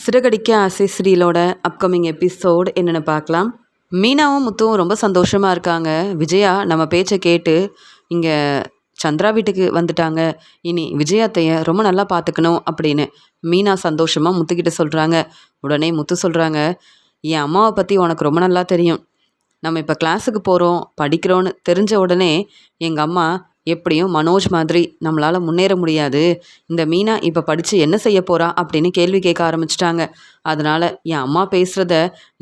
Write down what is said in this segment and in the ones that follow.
சிறகடிக்க ஆசை சீரியலோட upcoming episode என்னென்னு பார்க்கலாம். மீனாவும் முத்துவும் ரொம்ப சந்தோஷமாக இருக்காங்க. விஜயா நம்ம பேச்சை கேட்டு இங்கே சந்திரா வீட்டுக்கு வந்துட்டாங்க. இனி விஜயாத்தைய ரொம்ப நல்லா பார்த்துக்கணும் அப்படின்னு மீனா சந்தோஷமாக முத்துக்கிட்ட சொல்கிறாங்க. உடனே முத்து சொல்கிறாங்க, என் அம்மாவை பற்றி உனக்கு ரொம்ப நல்லா தெரியும். நம்ம இப்போ கிளாஸுக்கு போகிறோம் படிக்கிறோன்னு தெரிஞ்ச உடனே எங்கள் அம்மா எப்படியும் மனோஜ் மாதிரி நம்மளால் முன்னேற முடியாது, இந்த மீனா இப்போ படித்து என்ன செய்ய போகிறா அப்படின்னு கேள்வி கேட்க ஆரம்பிச்சிட்டாங்க. அதனால் என் அம்மா பேசுகிறத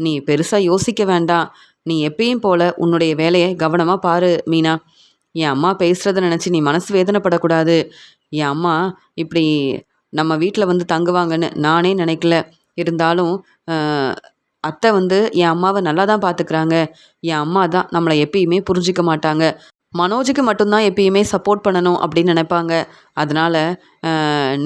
நீ பெருசாக யோசிக்க வேண்டாம். நீ எப்பயும் போல் உன்னுடைய வேலையை கவனமாக பாரு மீனா. என் அம்மா பேசுகிறத நினச்சி நீ மனசு வேதனைப்படக்கூடாது. என் அம்மா இப்படி நம்ம வீட்டில் வந்து தங்குவாங்கன்னு நானே நினைக்கல. இருந்தாலும் அத்தை வந்து என் அம்மாவை நல்லா தான் பார்த்துக்கிறாங்க. என் அம்மா தான் நம்மளை எப்பயுமே புரிஞ்சிக்க மாட்டாங்க. மனோஜுக்கு மட்டும்தான் எப்பயுமே சப்போர்ட் பண்ணணும் அப்படின்னு நினைப்பாங்க. அதனால்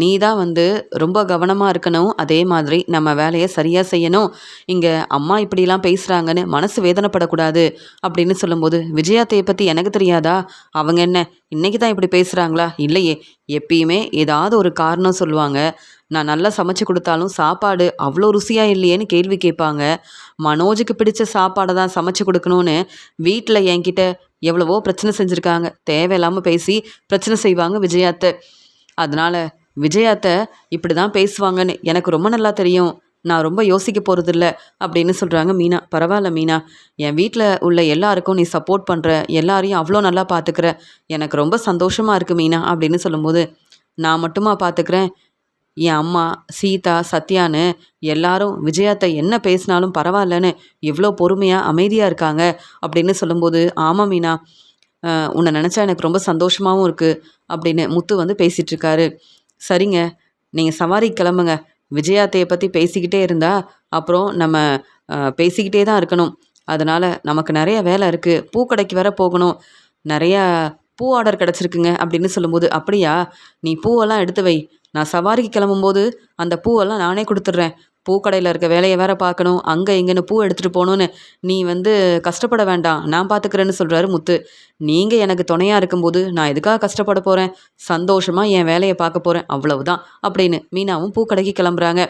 நீ தான் வந்து ரொம்ப கவனமாக இருக்கணும். அதே மாதிரி நம்ம வேலையை சரியாக செய்யணும். இங்கே அம்மா இப்படிலாம் பேசுகிறாங்கன்னு மனசு வேதனைப்படக்கூடாது அப்படின்னு சொல்லும்போது, விஜயாத்தையை பற்றி எனக்கு தெரியாதா? அவங்க என்ன இன்றைக்கி தான் இப்படி பேசுகிறாங்களா? இல்லையே, எப்பயுமே ஏதாவது ஒரு காரணம் சொல்லுவாங்க. நான் நல்லா சமைச்சு கொடுத்தாலும் சாப்பாடு அவ்வளோ ருசியாக இல்லையேன்னு கேள்வி கேட்பாங்க. மனோஜுக்கு பிடிச்ச சாப்பாடை தான் சமைச்சு கொடுக்கணும்னு வீட்டில் என்கிட்ட எவ்வளவோ பிரச்சனை செஞ்சுருக்காங்க. தேவையில்லாமல் பேசி பிரச்சனை செய்வாங்க விஜயாத்தை. அதனால் விஜயாத்தை இப்படி தான் பேசுவாங்கன்னு எனக்கு ரொம்ப நல்லா தெரியும். நான் ரொம்ப யோசிக்க போகிறதில்ல அப்படின்னு சொல்கிறாங்க மீனா. பரவாயில்ல மீனா, என் வீட்டில் உள்ள எல்லாருக்கும் நீ சப்போர்ட் பண்ணுற, எல்லாரையும் அவ்வளோ நல்லா பார்த்துக்கிற, எனக்கு ரொம்ப சந்தோஷமாக இருக்குது மீனா அப்படின்னு சொல்லும்போது, நான் மட்டுமா பார்த்துக்கிறேன், என் அம்மா சீதா சத்யான்னு எல்லாரும் விஜயாத்தை என்ன பேசினாலும் பரவாயில்லன்னு எவ்வளோ பொறுமையாக அமைதியாக இருக்காங்க அப்படின்னு சொல்லும்போது, ஆமாம் மீனா, உன்னை நினச்சா எனக்கு ரொம்ப சந்தோஷமாகவும் இருக்குது அப்படின்னு முத்து வந்து பேசிகிட்ருக்காரு. சரிங்க, நீங்கள் சவாரி கிளம்புங்க. விஜயாத்தையை பற்றி பேசிக்கிட்டே இருந்தால் அப்புறம் நம்ம பேசிக்கிட்டே தான் இருக்கணும். அதனால் நமக்கு நிறைய வேலை இருக்குது. பூக்கடைக்கு வேற போகணும். நிறையா பூ ஆர்டர் கிடச்சிருக்குங்க அப்படின்னு சொல்லும்போது, அப்படியா, நீ பூவெல்லாம் எடுத்து வை. நான் சவாரிக்கு கிளம்பும்போது அந்த பூவெல்லாம் நானே கொடுத்துட்றேன். பூக்கடையில் இருக்க வேலையை வேற பார்க்கணும், அங்கே இங்கேன்னு பூ எடுத்துகிட்டு போகணுன்னு நீ வந்து கஷ்டப்பட வேண்டாம், நான் பார்த்துக்கிறேன்னு சொல்கிறாரு முத்து. நீங்கள் எனக்கு துணையாக இருக்கும்போது நான் எதுக்காக கஷ்டப்பட போகிறேன்? சந்தோஷமாக என் வேலையை பார்க்க போகிறேன், அவ்வளவுதான் அப்படின்னு மீனாவும் பூக்கடைக்கு கிளம்புறாங்க.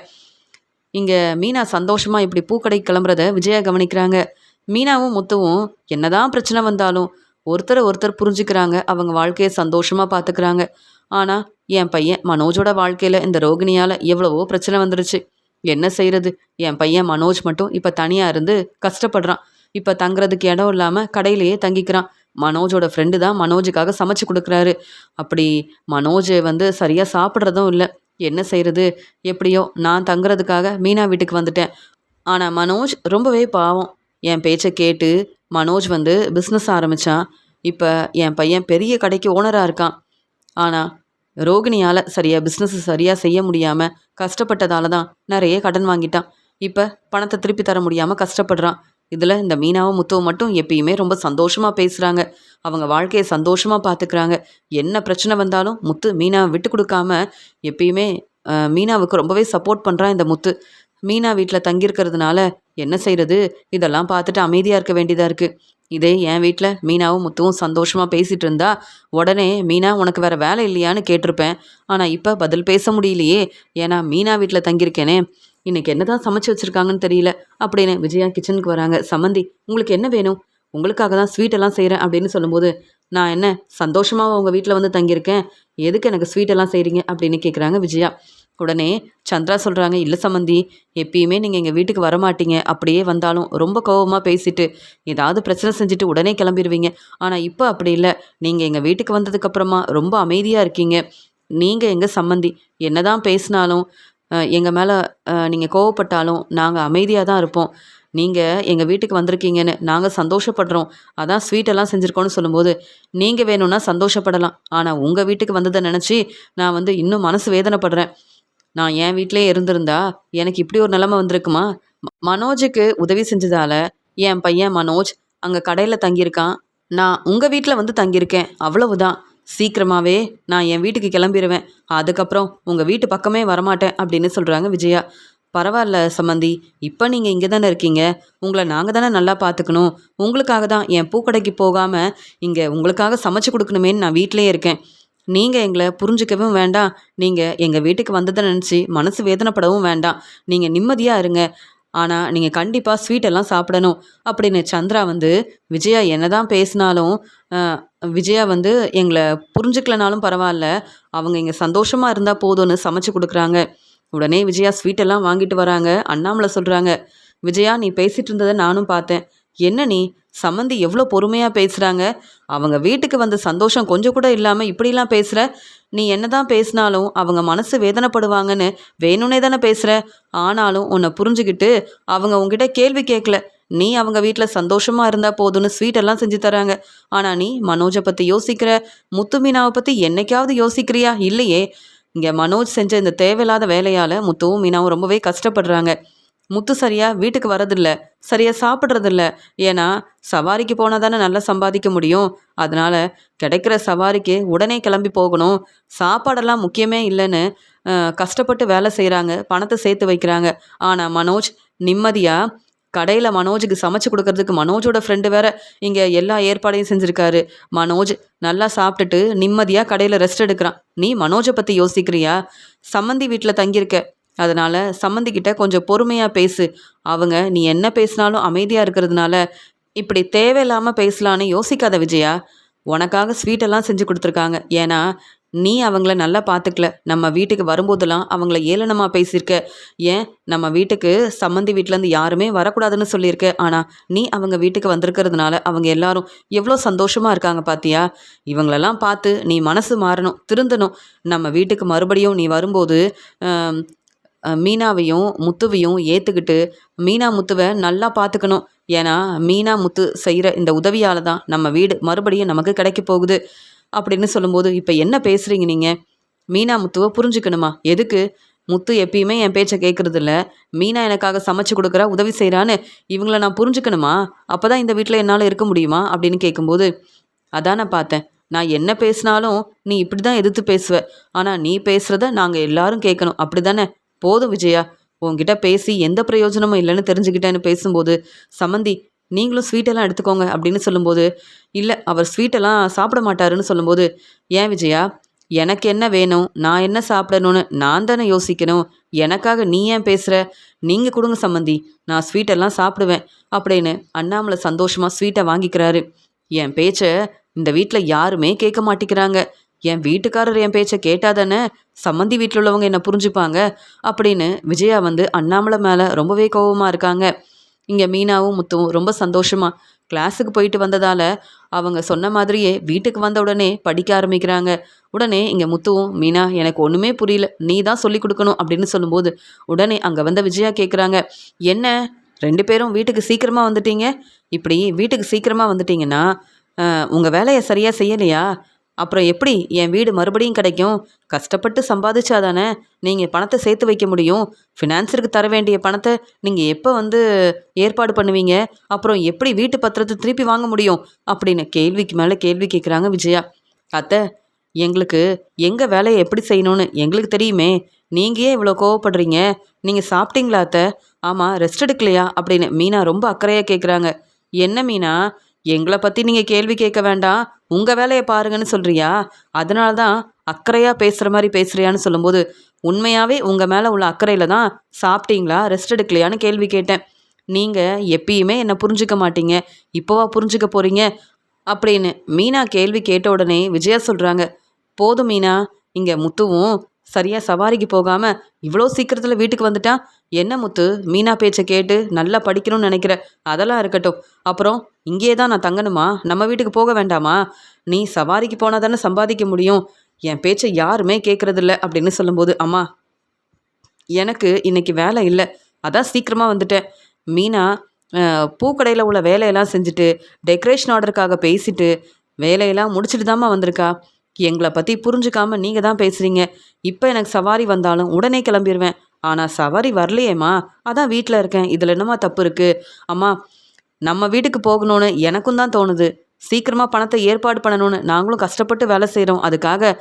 இங்கே மீனா சந்தோஷமாக இப்படி பூக்கடைக்கு கிளம்புறத விஜயா கவனிக்கிறாங்க. மீனாவும் முத்துவும் என்னதான் பிரச்சனை வந்தாலும் ஒருத்தரை ஒருத்தர் புரிஞ்சுக்கிறாங்க. அவங்க வாழ்க்கையை சந்தோஷமாக பார்த்துக்கிறாங்க. ஆனால் என் பையன் மனோஜோட வாழ்க்கையில் இந்த ரோகிணியால் எவ்வளவோ பிரச்சனை வந்துருச்சு. என்ன செய்கிறது? என் பையன் மனோஜ் மட்டும் இப்போ தனியாக இருந்து கஷ்டப்படுறான். இப்போ தங்குறதுக்கு இடம் இல்லாமல் கடையிலேயே தங்கிக்கிறான். மனோஜோட ஃப்ரெண்டு தான் மனோஜுக்காக சமைச்சு கொடுக்குறாரு. அப்படி மனோஜ் வந்து சரியாக சாப்பிட்றதும் இல்லை. என்ன செய்கிறது? எப்படியோ நான் தங்குறதுக்காக மீனா வீட்டுக்கு வந்துட்டேன். ஆனால் மனோஜ் ரொம்பவே பாவம். என் பேச்சை கேட்டு மனோஜ் வந்து பிஸ்னஸ் ஆரம்பித்தான். இப்போ என் பையன் பெரிய கடைக்கு ஓனராக இருக்கான். ஆனால் ரோகிணியால் சரியாக பிஸ்னஸ் சரியாக செய்ய முடியாமல் கஷ்டப்பட்டதால தான் நிறைய கடன் வாங்கிட்டான். இப்போ பணத்தை திருப்பி தர முடியாமல் கஷ்டப்படுறான். இதில் இந்த மீனாவும் முத்துவும் மட்டும் எப்பயுமே ரொம்ப சந்தோஷமாக பேசுகிறாங்க. அவங்க வாழ்க்கையை சந்தோஷமாக பார்த்துக்கிறாங்க. என்ன பிரச்சனை வந்தாலும் முத்து மீனாவை விட்டு கொடுக்காம எப்பயுமே மீனாவுக்கு ரொம்பவே சப்போர்ட் பண்ணுறான் இந்த முத்து. மீனா வீட்டில் தங்கியிருக்கிறதுனால என்ன செய்கிறது? இதெல்லாம் பார்த்துட்டு அமைதியாக இருக்க வேண்டியதாக இருக்குது. இதே என் வீட்டில் மீனாவும் முத்துவும் சந்தோஷமாக பேசிகிட்டு இருந்தா உடனே மீனா உனக்கு வேறு வேலை இல்லையான்னு கேட்டிருப்பேன். ஆனால் இப்போ பதில் பேச முடியலையே, ஏன்னா மீனா வீட்டில் தங்கியிருக்கேனே. இன்றைக்கி என்ன தான் சமைச்சு வச்சுருக்காங்கன்னு தெரியல அப்படின்னு விஜயா கிச்சனுக்கு வராங்க. சம்மந்தி, உங்களுக்கு என்ன வேணும்? உங்களுக்காக தான் ஸ்வீட்டெல்லாம் செய்கிறேன் அப்படின்னு சொல்லும்போது, நான் என்ன சந்தோஷமாக உங்கள் வீட்டில் வந்து தங்கியிருக்கேன், எதுக்கு எனக்கு ஸ்வீட்டெல்லாம் செய்கிறீங்க அப்படின்னு கேட்குறாங்க விஜயா. உடனே சந்திரா சொல்கிறாங்க, இல்லை சம்மந்தி, எப்பயுமே நீங்கள் எங்கள் வீட்டுக்கு வரமாட்டீங்க. அப்படியே வந்தாலும் ரொம்ப கோபமாக பேசிட்டு ஏதாவது பிரச்சனை செஞ்சுட்டு உடனே கிளம்பிடுவீங்க. ஆனால் இப்போ அப்படி இல்லை. நீங்கள் எங்கள் வீட்டுக்கு வந்ததுக்கப்புறமா ரொம்ப அமைதியாக இருக்கீங்க. நீங்கள் எங்கள் சம்மந்தி, என்ன தான் பேசினாலும் எங்கள் மேலே நீங்கள் கோவப்பட்டாலும் நாங்கள் அமைதியாக தான் இருப்போம். நீங்கள் எங்கள் வீட்டுக்கு வந்திருக்கீங்கன்னு நாங்கள் சந்தோஷப்படுறோம். அதான் ஸ்வீட்டெல்லாம் செஞ்சுருக்கோன்னு சொல்லும்போது, நீங்கள் வேணும்னா சந்தோஷப்படலாம். ஆனால் உங்கள் வீட்டுக்கு வந்ததை நினச்சி நான் வந்து இன்னும் மனசு வேதனைப்படுறேன். நான் என் வீட்டிலே இருந்திருந்தா எனக்கு இப்படி ஒரு நிலைமை வந்திருக்குமா? மனோஜுக்கு உதவி செஞ்சதால என் பையன் மனோஜ் அங்கே கடையில் தங்கியிருக்கான். நான் உங்கள் வீட்டில் வந்து தங்கியிருக்கேன், அவ்வளவுதான். சீக்கிரமாகவே நான் என் வீட்டுக்கு கிளம்பிடுவேன். அதுக்கப்புறம் உங்கள் வீட்டு பக்கமே வரமாட்டேன் அப்படின்னு சொல்கிறாங்க விஜயா. பரவாயில்ல சம்மந்தி, இப்போ நீங்கள் இங்கே தானே இருக்கீங்க. உங்களை நாங்கள் தானே நல்லா பார்த்துக்கணும். உங்களுக்காக தான் என் பூக்கடைக்கு போகாமல் இங்கே உங்களுக்காக சமைச்சு கொடுக்கணுமேன்னு நான் வீட்டிலே இருக்கேன். நீங்கள் எங்களை புரிஞ்சிக்கவும் வேண்டாம், நீங்கள் எங்கள் வீட்டுக்கு வந்ததை நினச்சி மனசு வேதனைப்படவும் வேண்டாம். நீங்கள் நிம்மதியாக இருங்க. ஆனால் நீங்கள் கண்டிப்பாக ஸ்வீட்டெல்லாம் சாப்பிடணும் அப்படின்னு சந்திரா வந்து விஜயா என்னதான் பேசினாலும் விஜயா வந்து எங்களை புரிஞ்சுக்கலனாலும் பரவாயில்ல, அவங்க இங்கே சந்தோஷமாக இருந்தால் போதும்னு சமைச்சு கொடுக்குறாங்க. உடனே விஜயா ஸ்வீட்டெல்லாம் வாங்கிட்டு வராங்க. அண்ணாமலை சொல்கிறாங்க, விஜயா நீ பேசிகிட்டு இருந்ததை நானும் பார்த்தேன். என்ன நீ சம்மந்தி எவ்வளோ பொறுமையாக பேசுகிறாங்க, அவங்க வீட்டுக்கு வந்த சந்தோஷம் கொஞ்சம் கூட இல்லாமல் இப்படிலாம் பேசுகிற. நீ என்ன தான் பேசினாலும் அவங்க மனசு வேதனைப்படுவாங்கன்னு வேணும்னே தானே பேசுகிற. ஆனாலும் உன்னை புரிஞ்சுக்கிட்டு அவங்க உங்ககிட்ட கேள்வி கேட்கல. நீ அவங்க வீட்டில் சந்தோஷமாக இருந்தால் போதும்னு ஸ்வீட்டெல்லாம் செஞ்சு தராங்க. ஆனால் நீ மனோஜை பற்றி யோசிக்கிற, முத்து மீனாவை பற்றி என்னைக்காவது யோசிக்கிறியா? இல்லையே. இங்கே மனோஜ் செஞ்ச இந்த தேவையில்லாத வேலையால் முத்துவும் மீனாவும் ரொம்பவே கஷ்டப்படுறாங்க. முத்து சரியாக வீட்டுக்கு வரதில்ல, சரியாக சாப்பிட்றதில்ல. ஏன்னா சவாரிக்கு போனால் தானே நல்லா சம்பாதிக்க முடியும். அதனால் கிடைக்கிற சவாரிக்கு உடனே கிளம்பி போகணும், சாப்பாடெல்லாம் முக்கியமே இல்லைன்னு கஷ்டப்பட்டு வேலை செய்கிறாங்க, பணத்தை சேர்த்து வைக்கிறாங்க. ஆனால் மனோஜ் நிம்மதியாக கடையில் மனோஜுக்கு சமைச்சு கொடுக்கறதுக்கு மனோஜோட ஃப்ரெண்டு வேற இங்கே எல்லா ஏற்பாடையும் செஞ்சுருக்காரு. மனோஜ் நல்லா சாப்பிட்டுட்டு நிம்மதியாக கடையில் ரெஸ்ட் எடுக்கிறான். நீ மனோஜை பற்றி யோசிக்கிறியா? சம்மந்தி வீட்டில் தங்கியிருக்க, அதனால் சம்மந்திக்கிட்ட கொஞ்சம் பொறுமையாக பேசு. அவங்க நீ என்ன பேசினாலும் அமைதியாக இருக்கிறதுனால இப்படி தேவையில்லாமல் பேசலான்னு யோசிக்காத விஜயா. உனக்காக ஸ்வீட்டெல்லாம் செஞ்சு கொடுத்துருக்காங்க. ஏன்னா நீ அவங்கள நல்லா பார்த்துக்கல. நம்ம வீட்டுக்கு வரும்போதெல்லாம் அவங்கள ஏளனமாக பேசியிருக்க. ஏன் நம்ம வீட்டுக்கு சம்மந்தி வீட்டிலேருந்து யாருமே வரக்கூடாதுன்னு சொல்லியிருக்க. ஆனால் நீ அவங்க வீட்டுக்கு வந்திருக்கிறதுனால அவங்க எல்லாரும் எவ்வளோ சந்தோஷமாக இருக்காங்க பார்த்தியா? இவங்களெல்லாம் பார்த்து நீ மனசு மாறணும், திருந்தணும். நம்ம வீட்டுக்கு மறுபடியும் நீ வரும்போது மீனாவையும் முத்துவையும் ஏற்றுக்கிட்டு மீனா முத்துவை நல்லா பார்த்துக்கணும். ஏன்னா மீனா முத்து செய்கிற இந்த உதவியால் தான் நம்ம வீடு மறுபடியும் நமக்கு கிடைக்க போகுது அப்படின்னு சொல்லும்போது, இப்போ என்ன பேசுகிறீங்க நீங்கள்? மீனா முத்துவை புரிஞ்சுக்கணுமா? எதுக்கு? முத்து எப்பயுமே என் பேச்சை கேட்குறதில்ல, மீனா எனக்காக சமைச்சு கொடுக்குறா, உதவி செய்கிறான்னு இவங்கள நான் புரிஞ்சுக்கணுமா? அப்போ தான் இந்த வீட்டில் என்னால் இருக்க முடியுமா அப்படின்னு கேட்கும்போது, அதான் நான் பார்த்தேன். நான் என்ன பேசினாலும் நீ இப்படி தான் எதிர்த்து பேசுவ. ஆனால் நீ பேசுகிறத நாங்கள் எல்லாரும் கேட்கணும், அப்படி தானே? போதும் விஜயா, உங்ககிட்ட பேசி எந்த பிரயோஜனமும் இல்லைன்னு தெரிஞ்சுக்கிட்டேன்னு பேசும்போது, சம்மந்தி நீங்களும் ஸ்வீட்டெல்லாம் எடுத்துக்கோங்க அப்படின்னு சொல்லும்போது, இல்லை அவர் ஸ்வீட்டெல்லாம் சாப்பிட மாட்டாருன்னு சொல்லும்போது, ஏன் விஜயா, எனக்கு என்ன வேணும், நான் என்ன சாப்பிடணும்னு நான் தானே யோசிக்கணும். எனக்காக நீ ஏன் பேசுகிற? நீங்கள் கொடுங்க சம்மந்தி, நான் ஸ்வீட்டெல்லாம் சாப்பிடுவேன் அப்படின்னு அண்ணாமலை சந்தோஷமாக ஸ்வீட்டை வாங்கிக்கிறாரு. என் பேச்சை இந்த வீட்டில் யாருமே கேட்க மாட்டேங்கிறாங்க. என் வீட்டுக்காரர் என் பேச்சை கேட்டாதானே சம்மந்தி வீட்டில் உள்ளவங்க என்னை புரிஞ்சுப்பாங்க அப்படின்னு விஜயா வந்து அண்ணாமலை மேலே ரொம்பவே கோபமாக இருக்காங்க. இங்கே மீனாவும் முத்துவும் ரொம்ப சந்தோஷமாக கிளாஸுக்கு போயிட்டு வந்ததால் அவங்க சொன்ன மாதிரியே வீட்டுக்கு வந்த உடனே படிக்க ஆரம்பிக்கிறாங்க. உடனே இங்கே முத்துவும், மீனா எனக்கு ஒன்றுமே புரியல, நீ தான் சொல்லி கொடுக்கணும் அப்படின்னு சொல்லும்போது, உடனே அங்கே வந்த விஜயா கேட்குறாங்க, என்ன 2 பேரும் வீட்டுக்கு சீக்கிரமாக வந்துட்டீங்க? இப்படி வீட்டுக்கு சீக்கிரமாக வந்துட்டீங்கன்னா உங்கள் வேலையை சரியாக செய்யலையா? அப்புறம் எப்படி என் வீடு மறுபடியும் கிடைக்கும்? கஷ்டப்பட்டு சம்பாதிச்சாதானே நீங்கள் பணத்தை சேர்த்து வைக்க முடியும். ஃபினான்ஸருக்கு தர வேண்டிய பணத்தை நீங்கள் எப்போ வந்து ஏற்பாடு பண்ணுவீங்க? அப்புறம் எப்படி வீட்டு பத்திரத்தை திருப்பி வாங்க முடியும் அப்படின்னு கேள்விக்கு மேலே கேள்வி கேட்குறாங்க விஜயா. அத்தை, எங்களுக்கு எங்கள் வேலையை எப்படி செய்யணும்னு எங்களுக்கு தெரியுமே, நீங்கள் ஏன் இவ்வளோ கோவப்படுறீங்க? நீங்கள் சாப்பிட்டீங்களா அத்தை? ஆமாம், ரெஸ்ட் எடுக்கலையா அப்படின்னு மீனா ரொம்ப அக்கறையாக கேட்குறாங்க. என்ன மீனா, எங்களை பற்றி நீங்கள் கேள்வி கேட்க வேண்டாம், உங்கள் வேலையை பாருங்கன்னு சொல்கிறியா? அதனால தான் அக்கறையாக பேசுகிற மாதிரி பேசுகிறியான்னு சொல்லும்போது, உண்மையாகவே உங்கள் மேலே உள்ள அக்கறையில் தான் சாப்பிட்டீங்களா, ரெஸ்ட் எடுக்கலையான்னு கேள்வி கேட்டேன். நீங்கள் எப்பயுமே என்னை புரிஞ்சுக்க மாட்டீங்க, இப்போவா புரிஞ்சுக்க போகிறீங்க அப்படின்னு மீனா கேள்வி கேட்ட உடனே விஜயா சொல்கிறாங்க, போதும் மீனா, இங்கே முத்துவும் சரியாக சவாரிக்கு போகாமல் இவ்வளோ சீக்கிரத்தில் வீட்டுக்கு வந்துட்டான். என்ன முத்து, மீனா பேச்சை கேட்டு நல்லா படிக்கணும்னு நினைக்கிற? அதெல்லாம் இருக்கட்டும். அப்புறம் இங்கேயே தான் நான் தங்கணுமா? நம்ம வீட்டுக்கு போக வேண்டாமா? நீ சவாரிக்கு போனால் தானே சம்பாதிக்க முடியும். என் பேச்சை யாருமே கேட்குறதில்ல அப்படின்னு சொல்லும்போது, அம்மா எனக்கு இன்னைக்கு வேலை இல்லை, அதான் சீக்கிரமாக வந்துட்டேன். மீனா பூக்கடையில் உள்ள வேலையெல்லாம் செஞ்சுட்டு டெக்கரேஷன் ஆர்டருக்காக பேசிட்டு வேலையெல்லாம் முடிச்சுட்டு தாம்மா வந்திருக்கா. எங்களை பற்றி புரிஞ்சுக்காமல் நீங்கள் தான் பேசுகிறீங்க. இப்போ எனக்கு சவாரி வந்தாலும் உடனே கிளம்பிடுவேன். ஆனால் சவாரி வரலையேம்மா, அதான் வீட்டில் இருக்கேன். இதில் என்னம்மா தப்பு இருக்குது? அம்மா, நம்ம வீட்டுக்கு போகணும்னு எனக்கும் தான் தோணுது. சீக்கிரமாக பணத்தை ஏற்பாடு பண்ணணும்னு நாங்களும் கஷ்டப்பட்டு வேலை செய்கிறோம். அதுக்காக